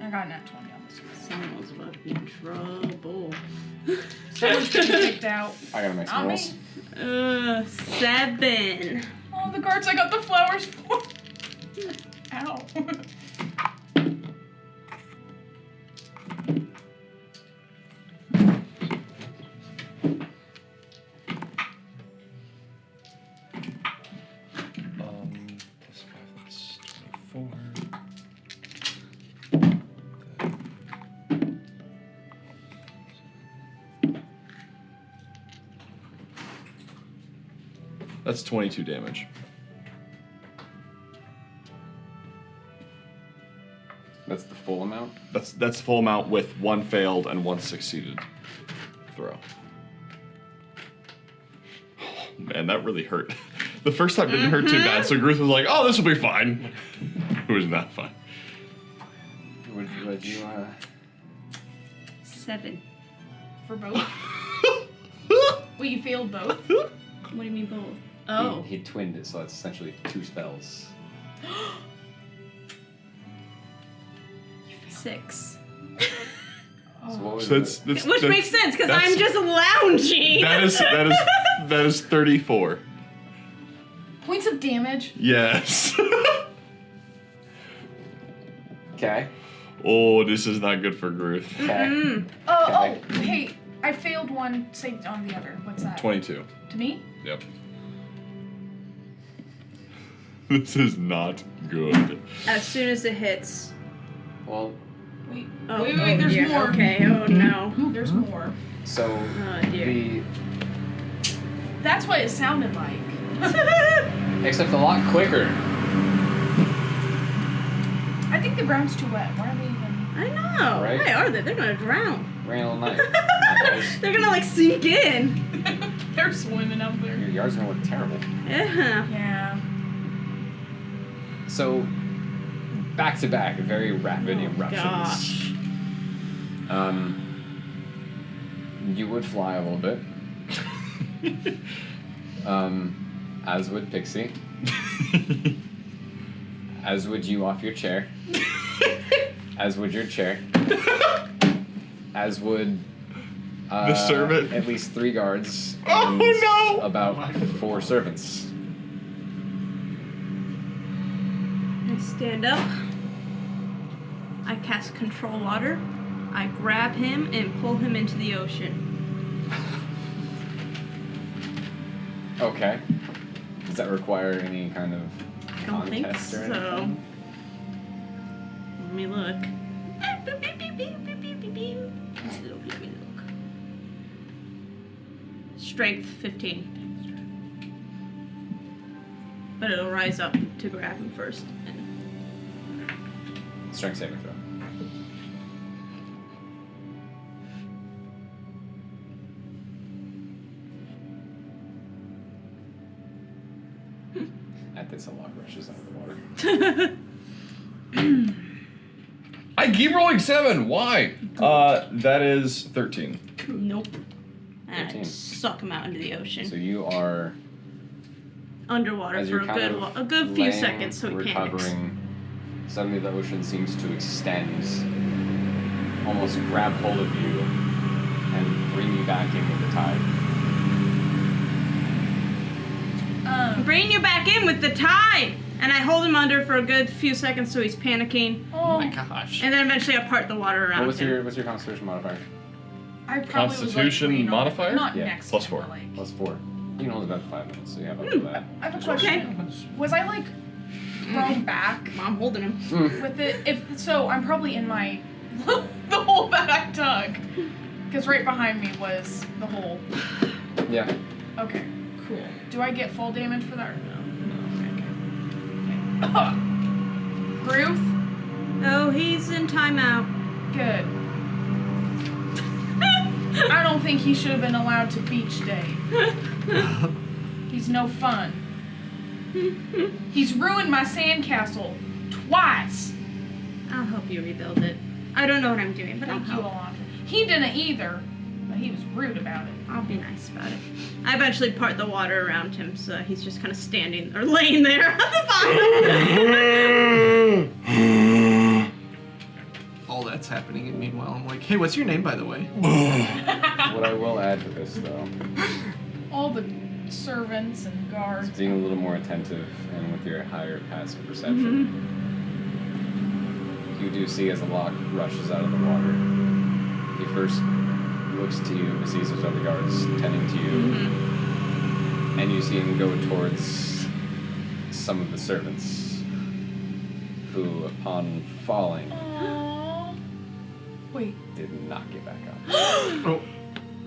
I got a nat 20 on this one. Someone was about to be in trouble. Someone's getting kicked out. I gotta make some Not rolls. me. 7. Oh, the cards I got the flowers for. Ow. Plus 5, that's 24. That's 22 damage. That's the full amount? That's the full amount with 1 failed and 1 succeeded throw. Oh, man, that really hurt. The first time didn't hurt too bad, so Gruth was like, "Oh, this will be fine." It was not fun. Would you 7. For both? Wait, you failed both? What do you mean both? Oh. He twinned it, so that's essentially 2 spells. 6. So what was So Which makes sense, because that's- I'm just lounging. that is 34. Points of damage? Yes. Okay. Oh, this is not good for Gruth. Okay. Oh, hey, I failed one, saved on the other. What's that? 22. To me? Yep. This is not good. As soon as it hits. Well, Wait, Oh, wait, there's dear. more. Okay, oh no. There's more. so Oh dear. That's what it sounded like. except a lot quicker. I think the ground's too wet. Why are they even... I know. Right? Why are they? They're gonna drown. Rain all night. They're gonna like sink in. They're swimming out there. Your yard's gonna look terrible. Yeah. Yeah. So, back to back, very rapid eruptions. Gosh. You would fly a little bit. As would Pixie. As would you off your chair. As would your chair. As would The servant. at least 3 guards. Oh, and no! About 4 servants. I stand up. I cast Control Water. I grab him and pull him into the ocean. Okay. Does that require any kind of I don't think contest or so. anything? Let me look. Strength 15. But it'll rise up to grab him first. Strength saving throw. At this, a log rushes out of the water. I keep rolling 7. Why? That is 13. Nope. 13. And suck him out into the ocean. So you are Underwater as for you're a good few laying, seconds, so he panics. recovering. Suddenly, the ocean seems to extend, almost grab hold of you, and bring you back in with the tide. Bring you back in with the tide! And I hold him under for a good few seconds so he's panicking. Oh, my gosh. And then eventually I part the water around What's him. your Constitution modifier? I probably Constitution was like, modifier? Not Yeah. next. Plus to 4. him, but, like, Plus 4. You can hold about 5 minutes, so you have up to that. I have a question. Was I like thrown back I'm holding him. with it? If so, I'm probably in my the hole that I dug, because right behind me was the hole. Yeah. Okay, cool. Do I get full damage for that or no? Okay. Ruth, Oh, he's in timeout. good. I don't think he should have been allowed to beach day. He's no fun. He's ruined my sandcastle twice. I'll help you rebuild it. I don't know what I'm doing, but I'll Thank you, help. Alondra. He didn't either, but he was rude about it. I'll be nice about it. I eventually part the water around him, so he's just kind of standing or laying there at the bottom. All that's happening, and meanwhile, I'm like, hey, what's your name, by the way? What I will add to this, though, All the servants and guards. is being a little more attentive and with your higher passive perception. You do see as the lock rushes out of the water. He first looks to you, sees those other guards tending to you, and you see him go towards some of the servants, who, upon falling, Aww. Wait. did not get back up. Oh,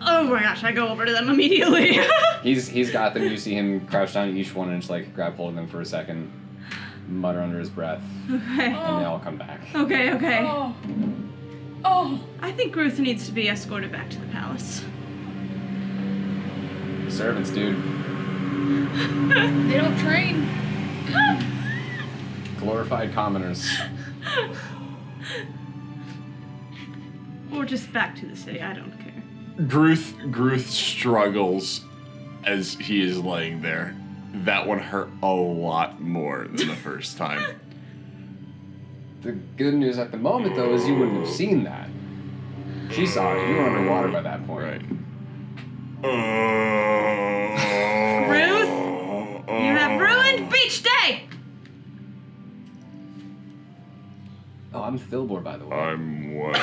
Oh my gosh, I go over to them immediately. He's got them. You see him crouch down to each one and just like grab hold of them for a second, mutter under his breath, Okay. and they all come back. Okay, okay. Oh. Oh. I think Ruth needs to be escorted back to the palace. Servants, dude. They don't train. Glorified commoners. Or just back to the city, I don't care. Gruth struggles as he is laying there. That one hurt a lot more than the first time. The good news at the moment, though, is you wouldn't have seen that. She saw it. You were underwater by that point. Right. Ruth, you have ruined beach day! Oh, I'm Filbor, by the way. I'm wet.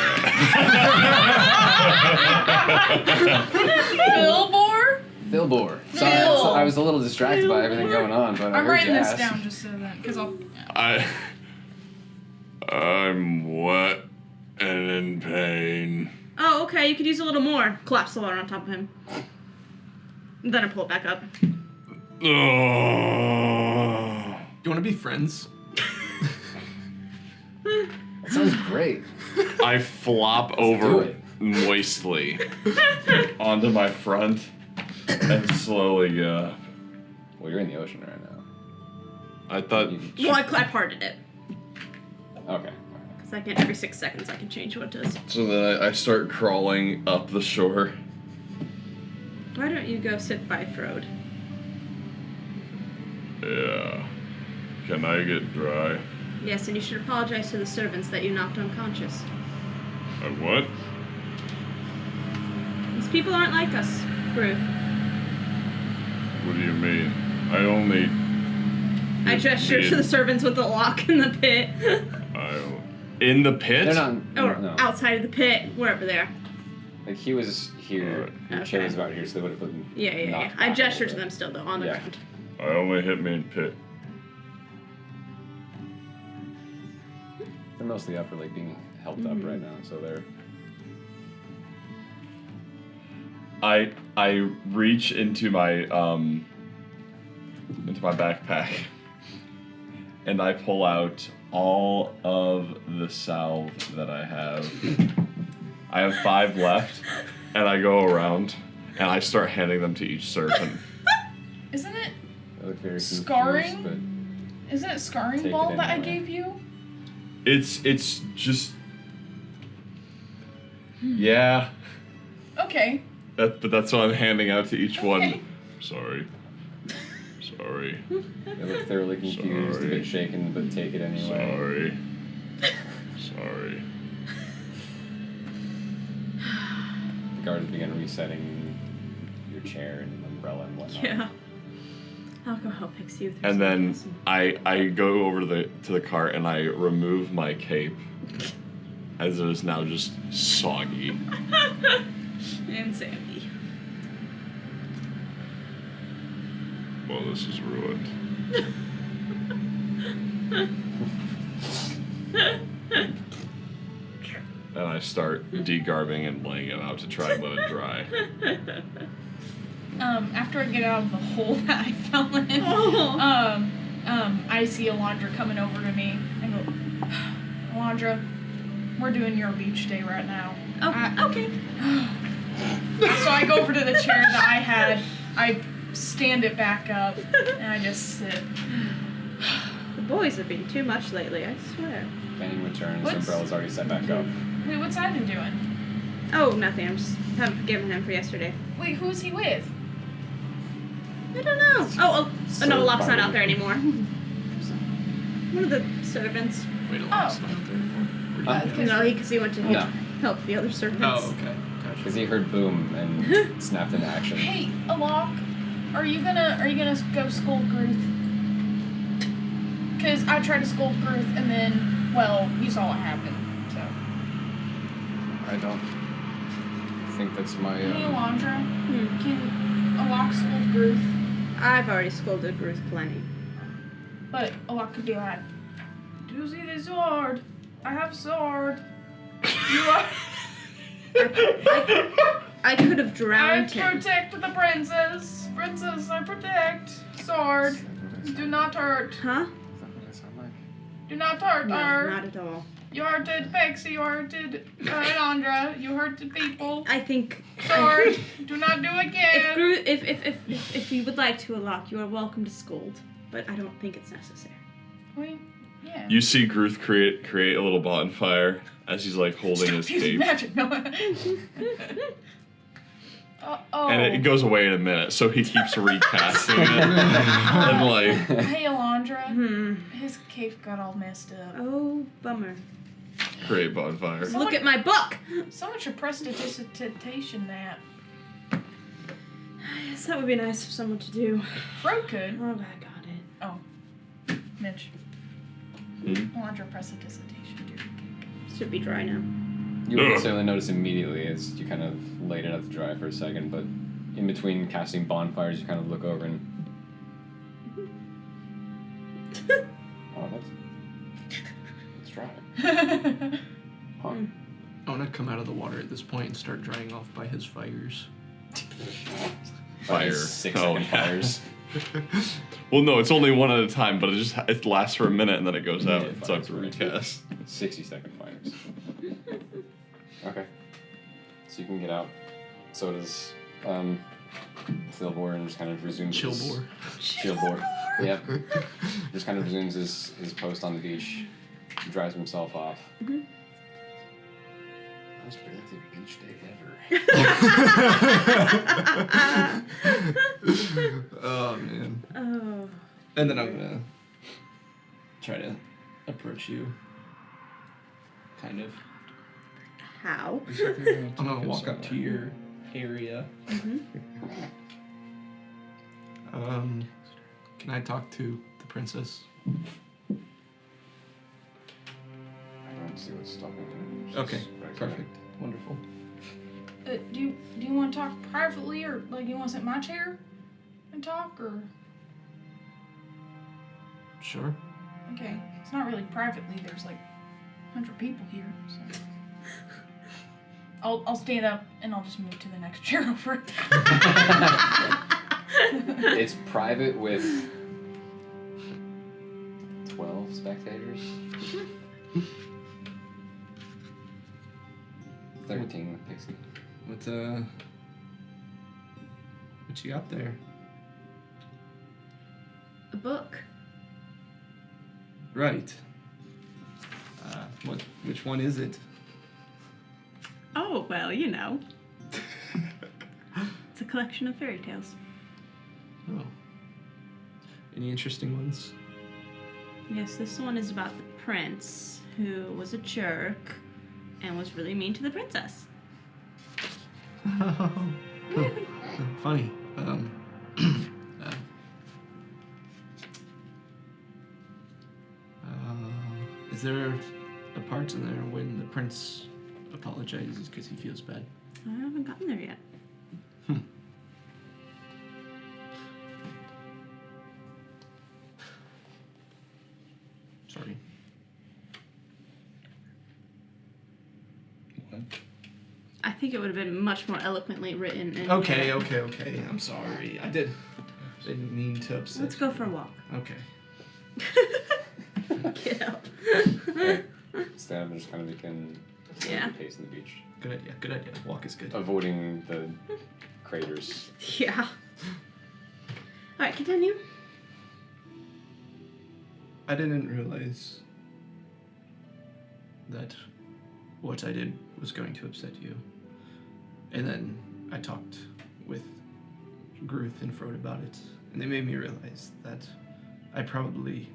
Billboard? Filbor. Sorry, Phil. I was a little distracted by everything going on, but I I'm heard writing you this ask. down just so that, because I'll. I'm wet and in pain. Oh, okay, you could use a little more. Collapse the water on top of him. And then I pull it back up. you want to be friends? That sounds great. I flop do over it. moistly onto my front and slowly get up. Well, you're in the ocean right now. I thought Well, I parted it. Okay. Because I can, every 6 seconds, I can change what it does. so. Then I start crawling up the shore. Why don't you go sit by Frode? Yeah. Can I get dry? Yes, and you should apologize to the servants that you knocked unconscious. What? These people aren't like us, Ruth. What do you mean? I only. I gesture to the servants with the lock in the pit. In the pit? They're not. Or No. outside of the pit, wherever they are. Like, he was here. Your chair was about here, so they would have put him. Yeah. I gesture to them still, though, on the Yeah. ground. I only hit me in pit. They're mostly up for, like, being helped up right now, so they're. I reach into my backpack and I pull out all of the salve that I have. I have 5 left, and I go around, and I start handing them to each servant. Isn't it I look very confused, Scarring? but isn't it scarring Take ball it that I anyway. gave you? It's just... Yeah. Okay. But that's what I'm handing out to each Okay. one. Sorry. they look thoroughly confused, a Sorry. bit shaken, but take it anyway. Sorry. The guards begin resetting your chair and umbrella and whatnot. Yeah. I'll go help Pixie with her And then sarcasm. I go over to the cart and I remove my cape, as it is now just soggy. And Sandy. Well, this is ruined. And I start degarbing and laying it out to try and let it dry. After I get out of the hole that I fell in, I see Alondra coming over to me and go, Alondra, we're doing your beach day right now. Oh, okay. So I go over to the chair that I had, I stand it back up, and I just sit. The boys have been too much lately, I swear. Fanning returns, What's- umbrella's already set back up. Wait, what's Ivan doing? Oh, nothing. I just haven't forgiven him for yesterday. Wait, who's he with? I don't know. Oh, no, Locke's not fine. out there anymore. One of the servants. Wait, a lot's not out there anymore. Where did he go? No, because he went to No. help the other servants. Oh, okay. Gotcha. Because he heard boom and snapped into action. Hey, Alok, are you gonna go scold Gruth? Cause I tried to scold Gruth and then, well, you saw what happened. So. I don't think that's my. Hey, Alondra, Hmm. can Alok scold Gruth? I've already scolded Ruth plenty. But Alok could be like, "Do you see the sword? I have sword. You are." I could have I drowned him. protect the princess. Princess, I protect. Sword. Do not hurt. Huh? Is that what I sound like? Do not hurt No, her. not at all. You hurted Pixie. You hurted Alondra. You hurted people. I think Sword. Do not do again. if you would like to, Alok, you are welcome to scold, but I don't think it's necessary. Wait, yeah. You see Gruth create a little bonfire as he's like holding his Use cape. magic. No. Oh. And it goes away in a minute, so he keeps recasting it. And like, Hey, Alondra. Hmm. His cape got all messed up. Oh, bummer. create bonfire. Look at my book. Someone should prestidigitation that. Yes, that would be nice for someone to do. Fro could. Oh, I got it. Oh. Mitch. Hmm? Alondra prestidigitation, dude. Should be dry now. You wouldn't necessarily notice immediately as you kind of laid it out to dry for a second, but in between casting bonfires, you kind of look over and. Oh, that's dry. Huh. I want to come out of the water at this point and start drying off by his fires. Fire. 6-second fires. Well, no, it's only one at a time, but it lasts for a minute and then it goes out. Yeah, So I have to fires, right. recast. 60-second fires. Okay. So you can get out. So does Philbor and just kind of resumes Chillbor. Chillbor. Yep. Just kind of resumes his post on the beach. Drives himself off. Mhm. Most productive beach day ever. Oh, man. Oh. And then I'm gonna try to approach you. Kind of. How? I'm gonna walk up to your area. Mhm. Can I talk to the princess? I don't see what's stopping him. She's Okay, right there. perfect. Wonderful. Do you want to talk privately, or like you want to sit in my chair and talk, or? Sure. Okay, it's not really privately. There's like 100 people here, so. I'll stand up and I'll just move to the next chair over. It's private with 12 spectators. 13, Pixie. What you got there? A book. Right. Which one is it? Oh, well, you know. It's a collection of fairy tales. Oh. Any interesting ones? Yes, this one is about the prince who was a jerk and was really mean to the princess. Funny. Is there a part in there when the prince apologizes because he feels bad? I haven't gotten there yet. Sorry. What? I think it would have been much more eloquently written. And Okay. I'm sorry. I didn't mean to upset. Let's go for a walk. Okay. Get out. Instead of just kind of making Yeah. pace in the beach. Good idea. Walk is good. Avoiding the craters. Yeah. Alright, continue. I didn't realize that what I did was going to upset you. And then I talked with Gruth and Frode about it, and they made me realize that I probably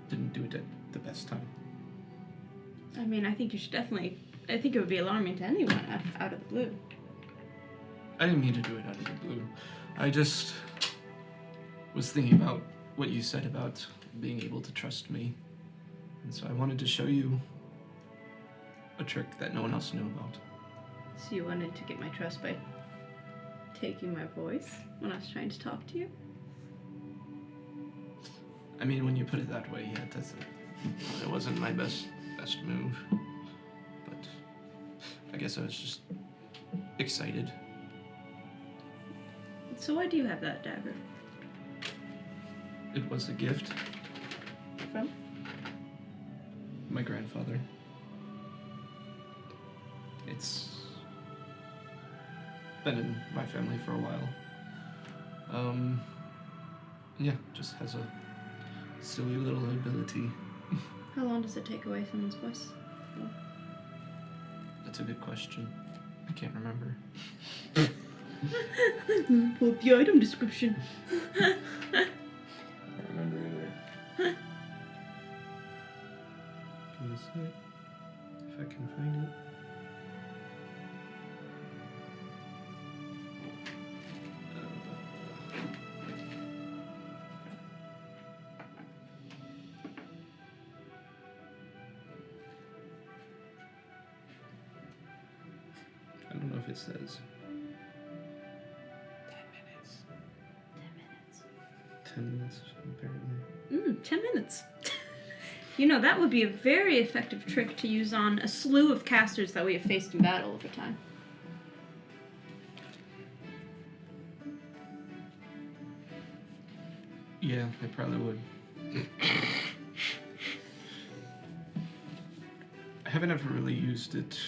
didn't do it at the best time. I mean, I think you should definitely... I think it would be alarming to anyone out of the blue. I didn't mean to do it out of the blue. I just was thinking about what you said about being able to trust me. And so I wanted to show you a trick that no one else knew about. So you wanted to get my trust by taking my voice when I was trying to talk to you? I mean, when you put it that way, yeah, it wasn't my best move. But I guess I was just excited. So why do you have that dagger? It was a gift. From? My grandfather. It's been in my family for a while. Yeah, just has a silly little ability. How long does it take away someone's voice? That's a good question. I can't remember. Pull up the item description. I don't remember either. Give me a sec. If I can find it. I don't know if it says. 10 minutes, apparently. 10 minutes. You know, that would be a very effective trick to use on a slew of casters that we have faced in battle over time. Yeah, I probably would. I haven't ever really used it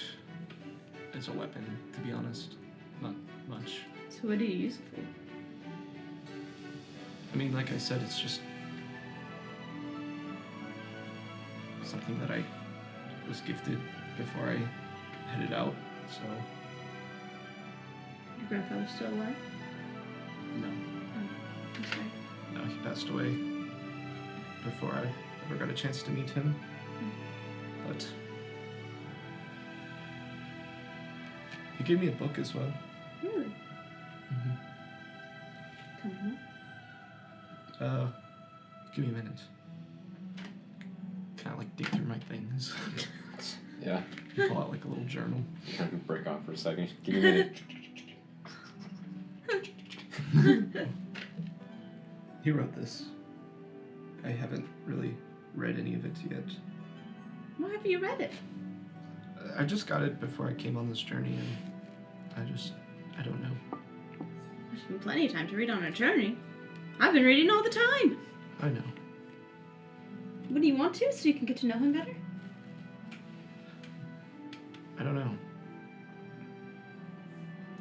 as a weapon, to be honest. Not much. So what do you use it for? I mean, like I said, it's just something that I was gifted before I headed out, so... Your grandfather's still alive? No. Oh, I'm sorry. No, he passed away before I ever got a chance to meet him. But he gave me a book as well. Really? Mm-hmm. Tell me more. Give me a minute. Kind of like dig through my things. Yeah. Pull out like a little journal. Kind of break off for a second. Give me a minute. He wrote this. I haven't really read any of it yet. Why have you read it? I just got it before I came on this journey, and I don't know. There's been plenty of time to read on a journey. I've been reading all the time. I know. What do you want to, so you can get to know him better? I don't know.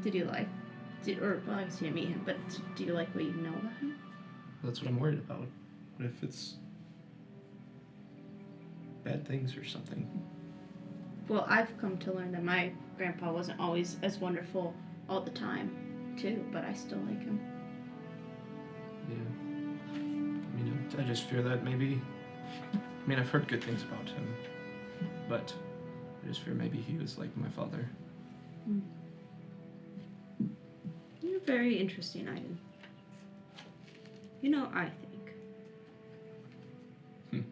Well, I guess you didn't meet him, but do you like what you know about him? That's what I'm worried about. What if it's bad things or something? Well, I've come to learn that my grandpa wasn't always as wonderful all the time, too, but I still like him. Yeah. I mean, I just fear that maybe... I mean, I've heard good things about him, but I just fear maybe he was like my father. You're very interesting, Aiden. You know, I think.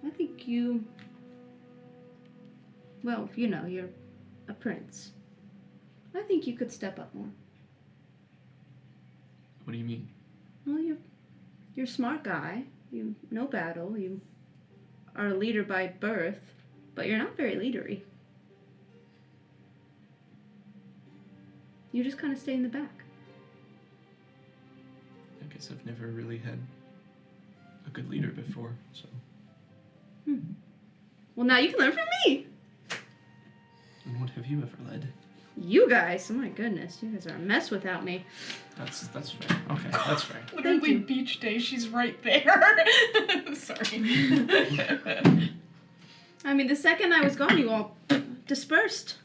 I think you... Well, you know, you're a prince. I think you could step up more. What do you mean? Well, you're a smart guy. You know battle. You are a leader by birth, but you're not very leadery. You just kind of stay in the back. I guess I've never really had a good leader before, so... Well, now you can learn from me! And what have you ever led? You guys, oh my goodness, you guys are a mess without me. That's fair. Okay, that's fair. Literally, beach day, she's right there. Sorry. I mean, the second I was gone, you all dispersed.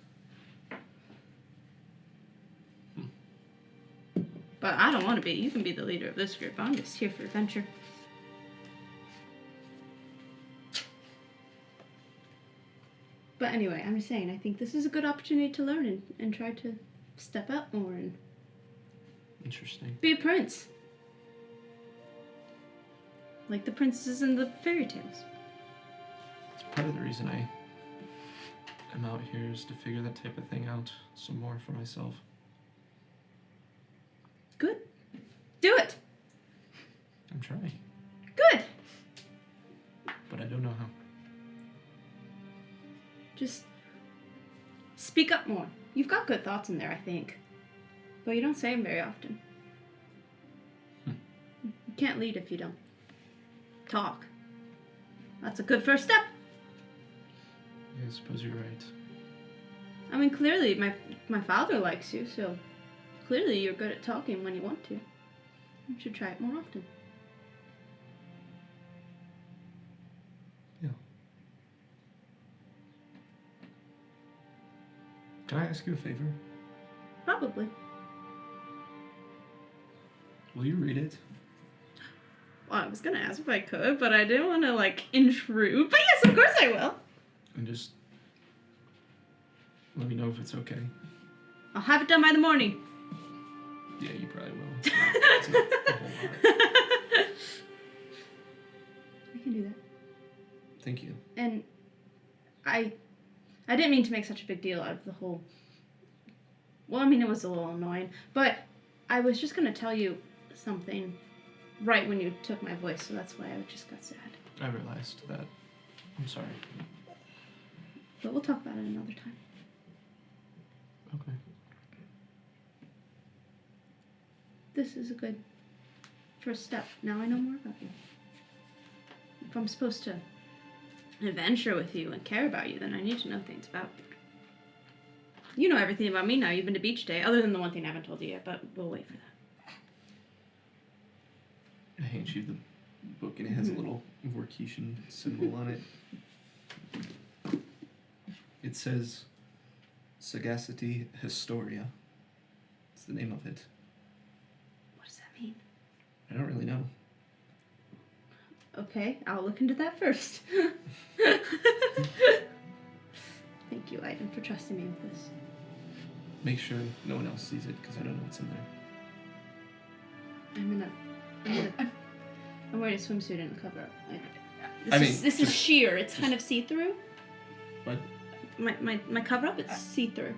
But I don't want to be. You can be the leader of this group. I'm just here for adventure. But anyway, I'm just saying, I think this is a good opportunity to learn and try to step up more and Interesting. be a prince. Like the princesses in the fairy tales. Part of the reason I'm out here is to figure that type of thing out some more for myself. Good. Do it. I'm trying, Good. but I don't know how. Just speak up more. You've got good thoughts in there, I think. But you don't say them very often. You can't lead if you don't talk. That's a good first step. Yeah, I suppose you're right. I mean, clearly my father likes you, so clearly you're good at talking when you want to. You should try it more often. Yeah. Can I ask you a favor? Probably. Will you read it? Well, I was gonna ask if I could, but I didn't want to, intrude. But yes, of course I will. And just let me know if it's okay. I'll have it done by the morning. Yeah, you probably will. It's not a whole lot. I can do that. Thank you. And I didn't mean to make such a big deal out of the whole... Well, I mean, it was a little annoying. But I was just going to tell you something right when you took my voice, so that's why I just got sad. I realized that. I'm sorry. But we'll talk about it another time. Okay. This is a good first step. Now I know more about you. If I'm supposed to adventure with you and care about you, then I need to know things about you. You know everything about me now. You've been to beach day, other than the one thing I haven't told you yet, but we'll wait for that. I hand you the book, and it has a little Vorkisian symbol on it. It says Sagacity Historia. It's the name of it. What does that mean? I don't really know. Okay, I'll look into that first. Thank you, Aiden, for trusting me with this. Make sure no one else sees it, because I don't know what's in there. I'm wearing a swimsuit and a cover up. This just- is sheer. It's kind of see-through. What? My cover up, it's see-through.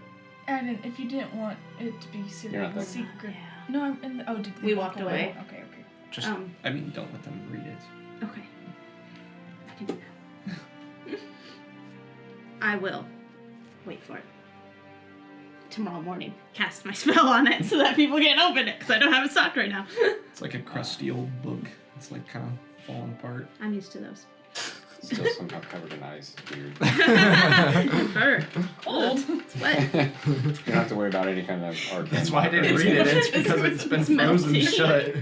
And if you didn't want it to be You're not there. secret. Yeah. No, I'm in the... Oh, did We they walked walk away. Okay. Just, don't let them read it. Okay. I can do that. I will. Wait for it. Tomorrow morning, cast my spell on it so that people can't open it, because I don't have it stocked right now. It's like a crusty old book. It's like kind of falling apart. I'm used to those. Still somehow covered in ice. It's weird. Cold. It's wet. You don't have to worry about any kind of arcane. That's why I didn't blockers. read it. It's because it's been It's frozen melty. shut.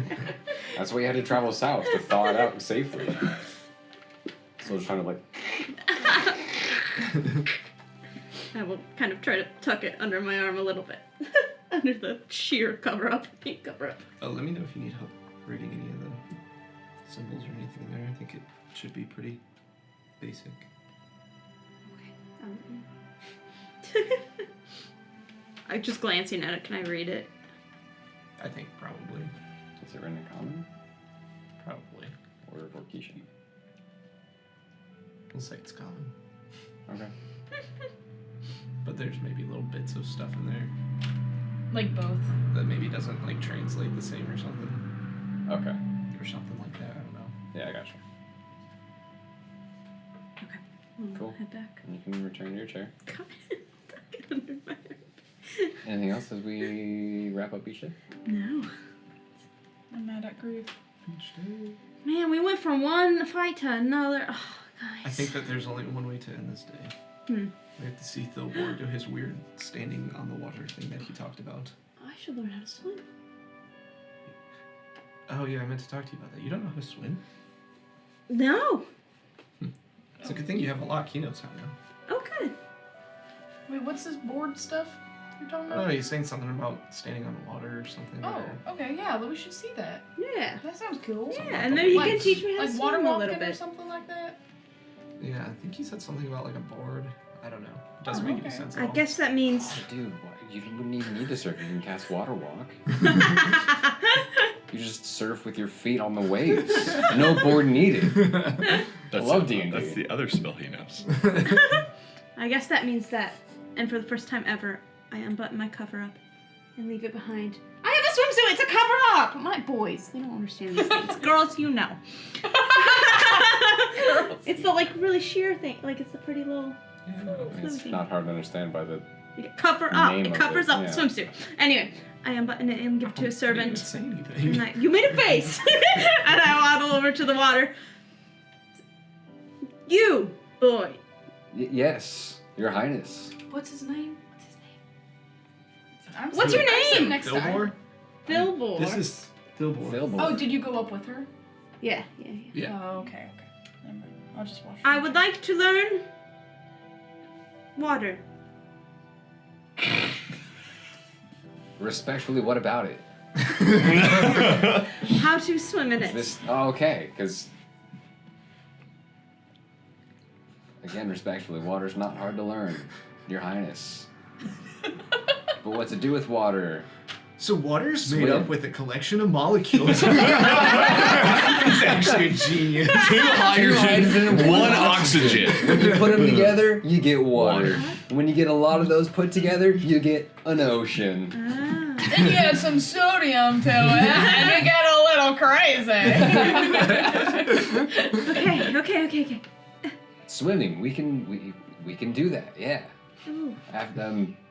That's why you had to travel south to thaw it out safely. So I was trying to like. I will kind of try to tuck it under my arm a little bit. Under the sheer cover-up, pink cover-up. Oh, let me know if you need help reading any of the symbols or anything there. I think it should be pretty basic. I'm just glancing at it. Can I read it? I think probably. Is it written in common Probably. or Vorkishan? We'll say it's common. Okay. But there's maybe little bits of stuff in there Like both. that maybe doesn't like translate the same or something. Okay. Or something like that. I don't know. Yeah, I got you. Okay. I'll Cool. head back. And you can return to your chair. Come in. Tuck it under my arm. Anything else as we wrap up each day? No. I'm mad at Groove. Man, we went from one fight to another. Oh, guys. I think that there's only one way to end this day. We have to see Thilbor do his weird standing on the water thing that he talked about. I should learn how to swim. Oh yeah, I meant to talk to you about that. You don't know how to swim? No. It's a good thing you have a lock. He knows how now. Oh, good. Wait, what's this board stuff you're talking Oh, about? he's saying something about standing on the water or something. Oh, or- okay, yeah, we should see that. Yeah. That sounds cool. Yeah, and maybe you Like- can teach me how to Like water swim a walking little or bit. something like that. Yeah, I think he said something about like a board. I don't know. It doesn't Oh, make any okay. sense at I all. guess that means. Oh, dude, you wouldn't even need to surf. You can cast Water Walk. You just surf with your feet on the waves. No board needed. I love D&D. That's the other spell he knows. I guess that means that, and for the first time ever, I unbutton my cover up and leave it behind. I have a swimsuit. It's a cover up. My boys, they don't understand these things. Girls, you know. It's the like really sheer thing. Like it's a pretty little. It's not hard to understand by the. You get cover up. Name It of covers it, up yeah. the swimsuit. Anyway, I unbutton it and give it to a I didn't servant. say And anything. you made a face. And I waddle over to the water. You, boy. Yes, Your Highness. What's his name? I'm What's sitting- your I'm sitting name? next to her. Thilbor? Philbor. This is Thilbor. Philbor. Oh, did you go up with her? Yeah. Yeah. Oh, okay. Never mind. I'll just watch. I would like to learn water. Respectfully, what about it? How to swim in Is it. this okay? Because again, respectfully, water's not hard to learn, Your Highness. But what to do with water? So water's made Swim. up with a collection of molecules. It's actually a genius. 2 hydrogen, 1 oxygen. When you put them together, you get water. When you get a lot of those put together, you get an ocean. Ah. Then you add some sodium to it, and you get a little crazy. Okay. Swimming, we can do that. Yeah. Ooh.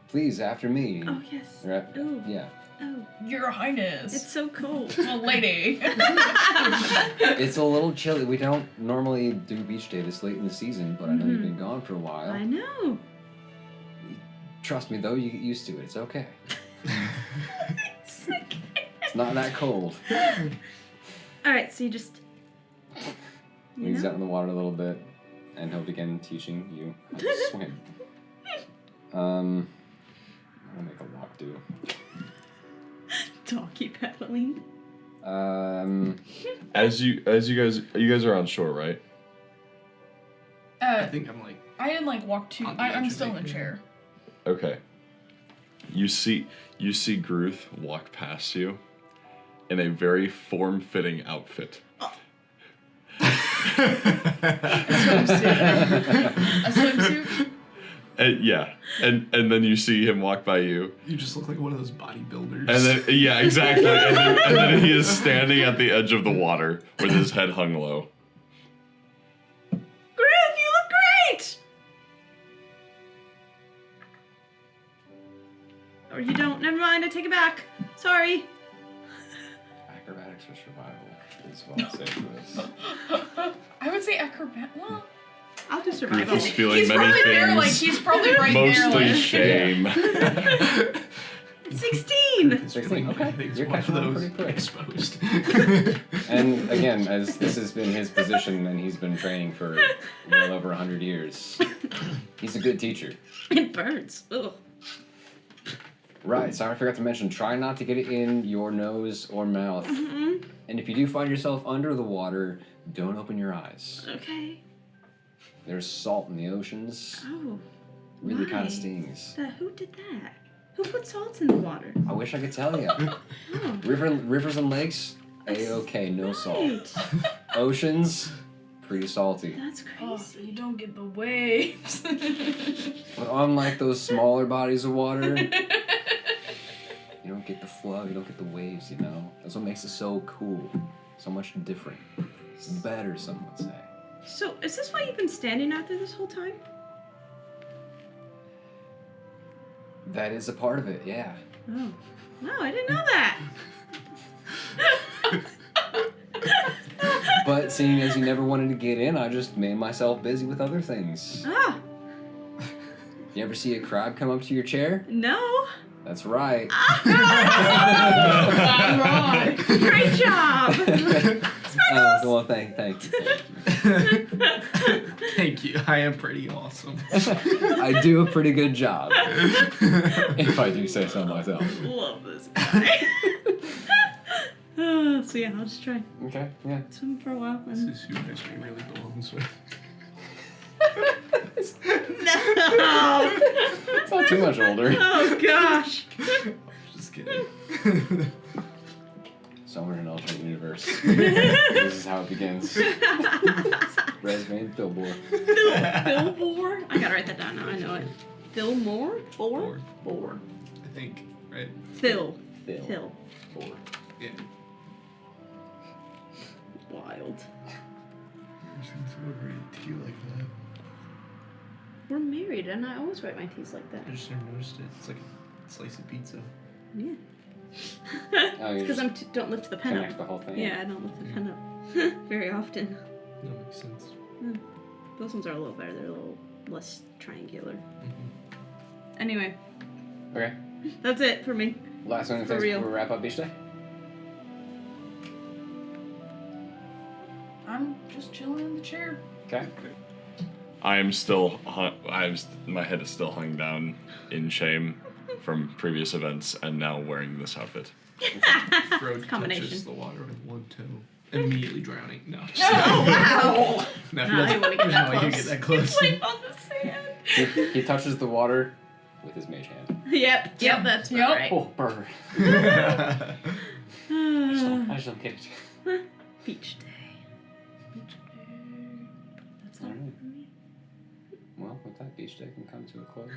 Please, after me. Oh, yes. Right? Ooh. Yeah. Oh, Your Highness. it's so cold. a lady. It's a little chilly. We don't normally do beach day this late in the season, but I know you've been gone for a while. I know. Trust me, though, you get used to it. It's okay. It's not that cold. All right, so you just. Leads out in the water a little bit, and he'll begin teaching you how to swim. I'm gonna make a walk do. Donkey pedaling. As you guys are on shore, right? I think I'm like. I didn't like walk too. On the I'm edge of still in it, a yeah. chair. Okay. You see Gruth walk past you in a very form-fitting outfit. A swimsuit. Yeah, and then you see him walk by you, You just look like one of those bodybuilders. and then yeah, exactly, and then he is standing at the edge of the water with his head hung low. Griff, you look great! Or you don't. Never mind, I take it back. Sorry. Acrobatics for survival is what I say for this. I would say acrobat. Well, I'll do Grief survival. is feeling He's many probably there, like, things. he's probably right there, Mostly like. shame. 16! 16. Okay. You're catching on pretty quick. Exposed. And again, as this has been his position and he's been training for well over 100 years, he's a good teacher. It burns. Ugh. Right, sorry I forgot to mention, try not to get it in your nose or mouth. Mm-hmm. And if you do find yourself under the water, don't open your eyes. Okay. There's salt in the oceans. Oh. Really kind why? of stings. Who did that? Who put salt in the water? I wish I could tell you. Oh. Rivers and lakes, A-okay, no salt. Right. Oceans, pretty salty. That's Oh, crazy. you don't get the waves. But unlike those smaller bodies of water, you don't get the flow, you don't get the waves, you know? That's what makes it so cool. So much different. Better, some would say. So, is this why you've been standing out there this whole time? That is a part of it, yeah. Oh. No, I didn't know that. But seeing as you never wanted to get in, I just made myself busy with other things. Ah, You ever see a crab come up to your chair? no. That's right. I'm wrong. Great job. Well, thank you. Thank you. I am pretty awesome. I do a pretty good job. If I do say so myself. Love this guy. So yeah, I'll just try Okay, yeah. swim for a while. This And... is who history really belongs with. No. It's not too much older. Oh gosh. Just kidding. Somewhere in an alternate universe. This is how it begins. Resume Billboard. Fillmore. I gotta write that down now. I know it. Fillmore. Four. I think, right? Phil. Bill. Phil. Ford. Yeah. Wild. Over a tea like that. We're married, and I always write my T's like that. I just never noticed it. It's like a slice of pizza. Yeah. Oh, you Because just don't lift the pen connect up. the whole thing. Yeah, I don't lift the pen up very often. That makes sense. Those ones are a little better. They're a little less triangular. Mm-hmm. Anyway, Okay. that's it for me. Last one of For things real. before we wrap up each day. I'm just chilling in the chair. Okay. I am still. My head is still hung down in shame from previous events, and now wearing this outfit. Frode Combination. touches the water with one toe, immediately drowning. No. Oh wow! No, No, I wouldn't get there's that no way you close. get that close. Sleep on the sand. He touches the water with his mage hand. Yep, that's Yep. right. Oh, burn. I just don't get it. Beach day. That's all Alright. for me. Well, with that, beach day can come to a close.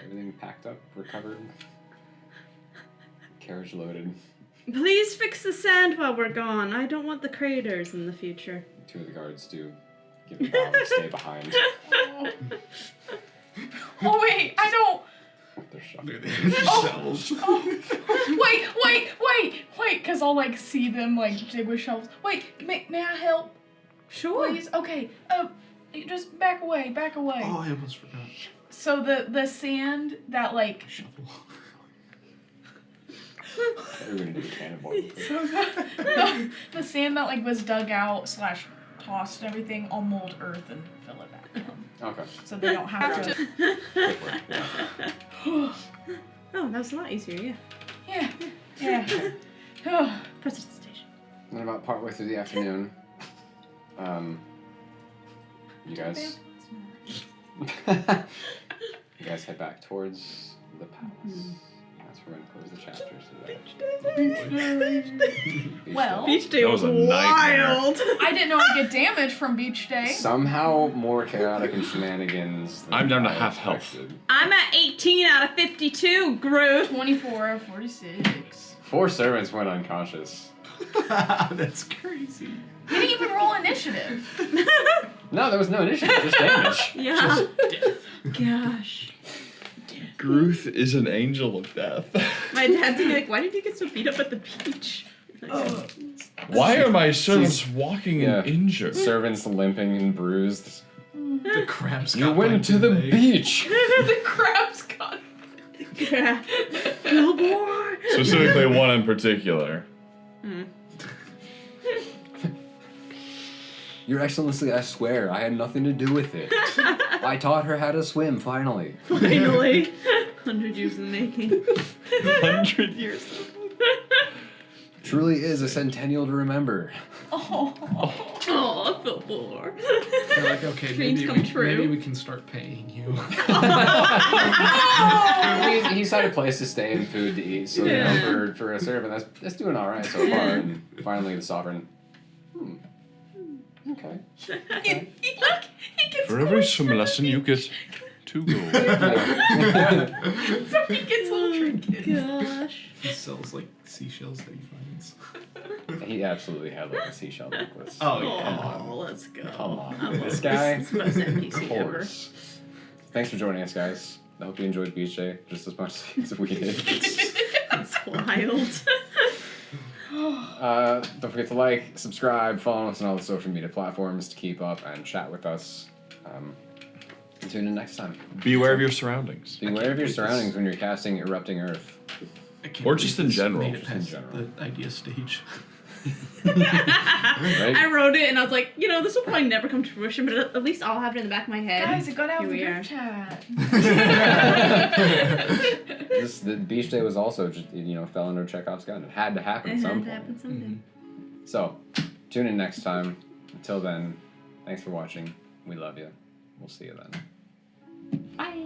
Everything packed up, recovered. Carriage loaded. Please fix the sand while we're gone. I don't want the craters in the future. Two of the guards do give a bow and stay behind. Oh wait, I don't. They're shocked. Shovels. Wait, because I'll like see them like dig with shovels. Wait, may I help? Sure. Please? Okay, just back away. Oh, I almost forgot. So the sand that like Shovel. We're gonna do a cannonball. the sand that like was dug out / tossed and everything, I'll mold earth and fill it back in. Okay. So they don't have to. Good work. Yeah. Oh, that was a lot easier, yeah. Yeah. Presentation. Then about partway through the afternoon, you guys head back towards the palace. That's where we're gonna close the chapters today. Well, Beach day That was was a nightmare. wild. I didn't know I'd get damage from beach day. Somehow more chaotic and shenanigans. Than I'm down to I half health. expected. I'm at 18 out of 52, Groot. 24 of 46. 4 servants went unconscious. That's crazy. You didn't even roll initiative. No, there was no initiative, just damage. Yeah. Gosh. Gruth is an angel of death. My dad's gonna be like, why did you get so beat up at the beach? Why are my servants walking Yeah. and injured? Servants limping and bruised. The crabs You got went bites to the today. beach. The crab's gone. Yeah. Billboard. Specifically, one in particular. Your Excellency, I swear, I had nothing to do with it. I taught her how to swim, finally. Finally. 100 years in the making. 100 years. Truly is a centennial to remember. Oh, Billboard. They're like, okay, Dreams come true. maybe we can start paying you. He's had a place to stay and food to eat, so Yeah. you know, for a servant, that's doing all right so far. And finally, the sovereign. Okay. He gets For every swim lesson, you get 2 gold. so he gets little trinkets. Gosh. He sells like seashells that he finds. He absolutely had like a seashell necklace. Oh, yeah. Oh, let's go. Come on. I love This guy? This is the most Of NPC ever. course. Thanks for joining us, guys. I hope you enjoyed Beach Day just as much as we did. That's wild. Don't forget to like, subscribe, follow us on all the social media platforms to keep up and chat with us. And tune in next time. Beware of your surroundings. Beware of your surroundings when you're casting Erupting Earth. I can't Or believe just in this general. made it Just in past general. the idea stage. Right? I wrote it and I was like, this will probably never come to fruition, but at least I'll have it in the back of my head. Guys, it got out of Here the we group are. chat. The Beach Day was also just, fell under Chekhov's gun. It had to happen It at some had to point. happen someday. So, tune in next time. Until then, thanks for watching. We love you. We'll see you then. Bye.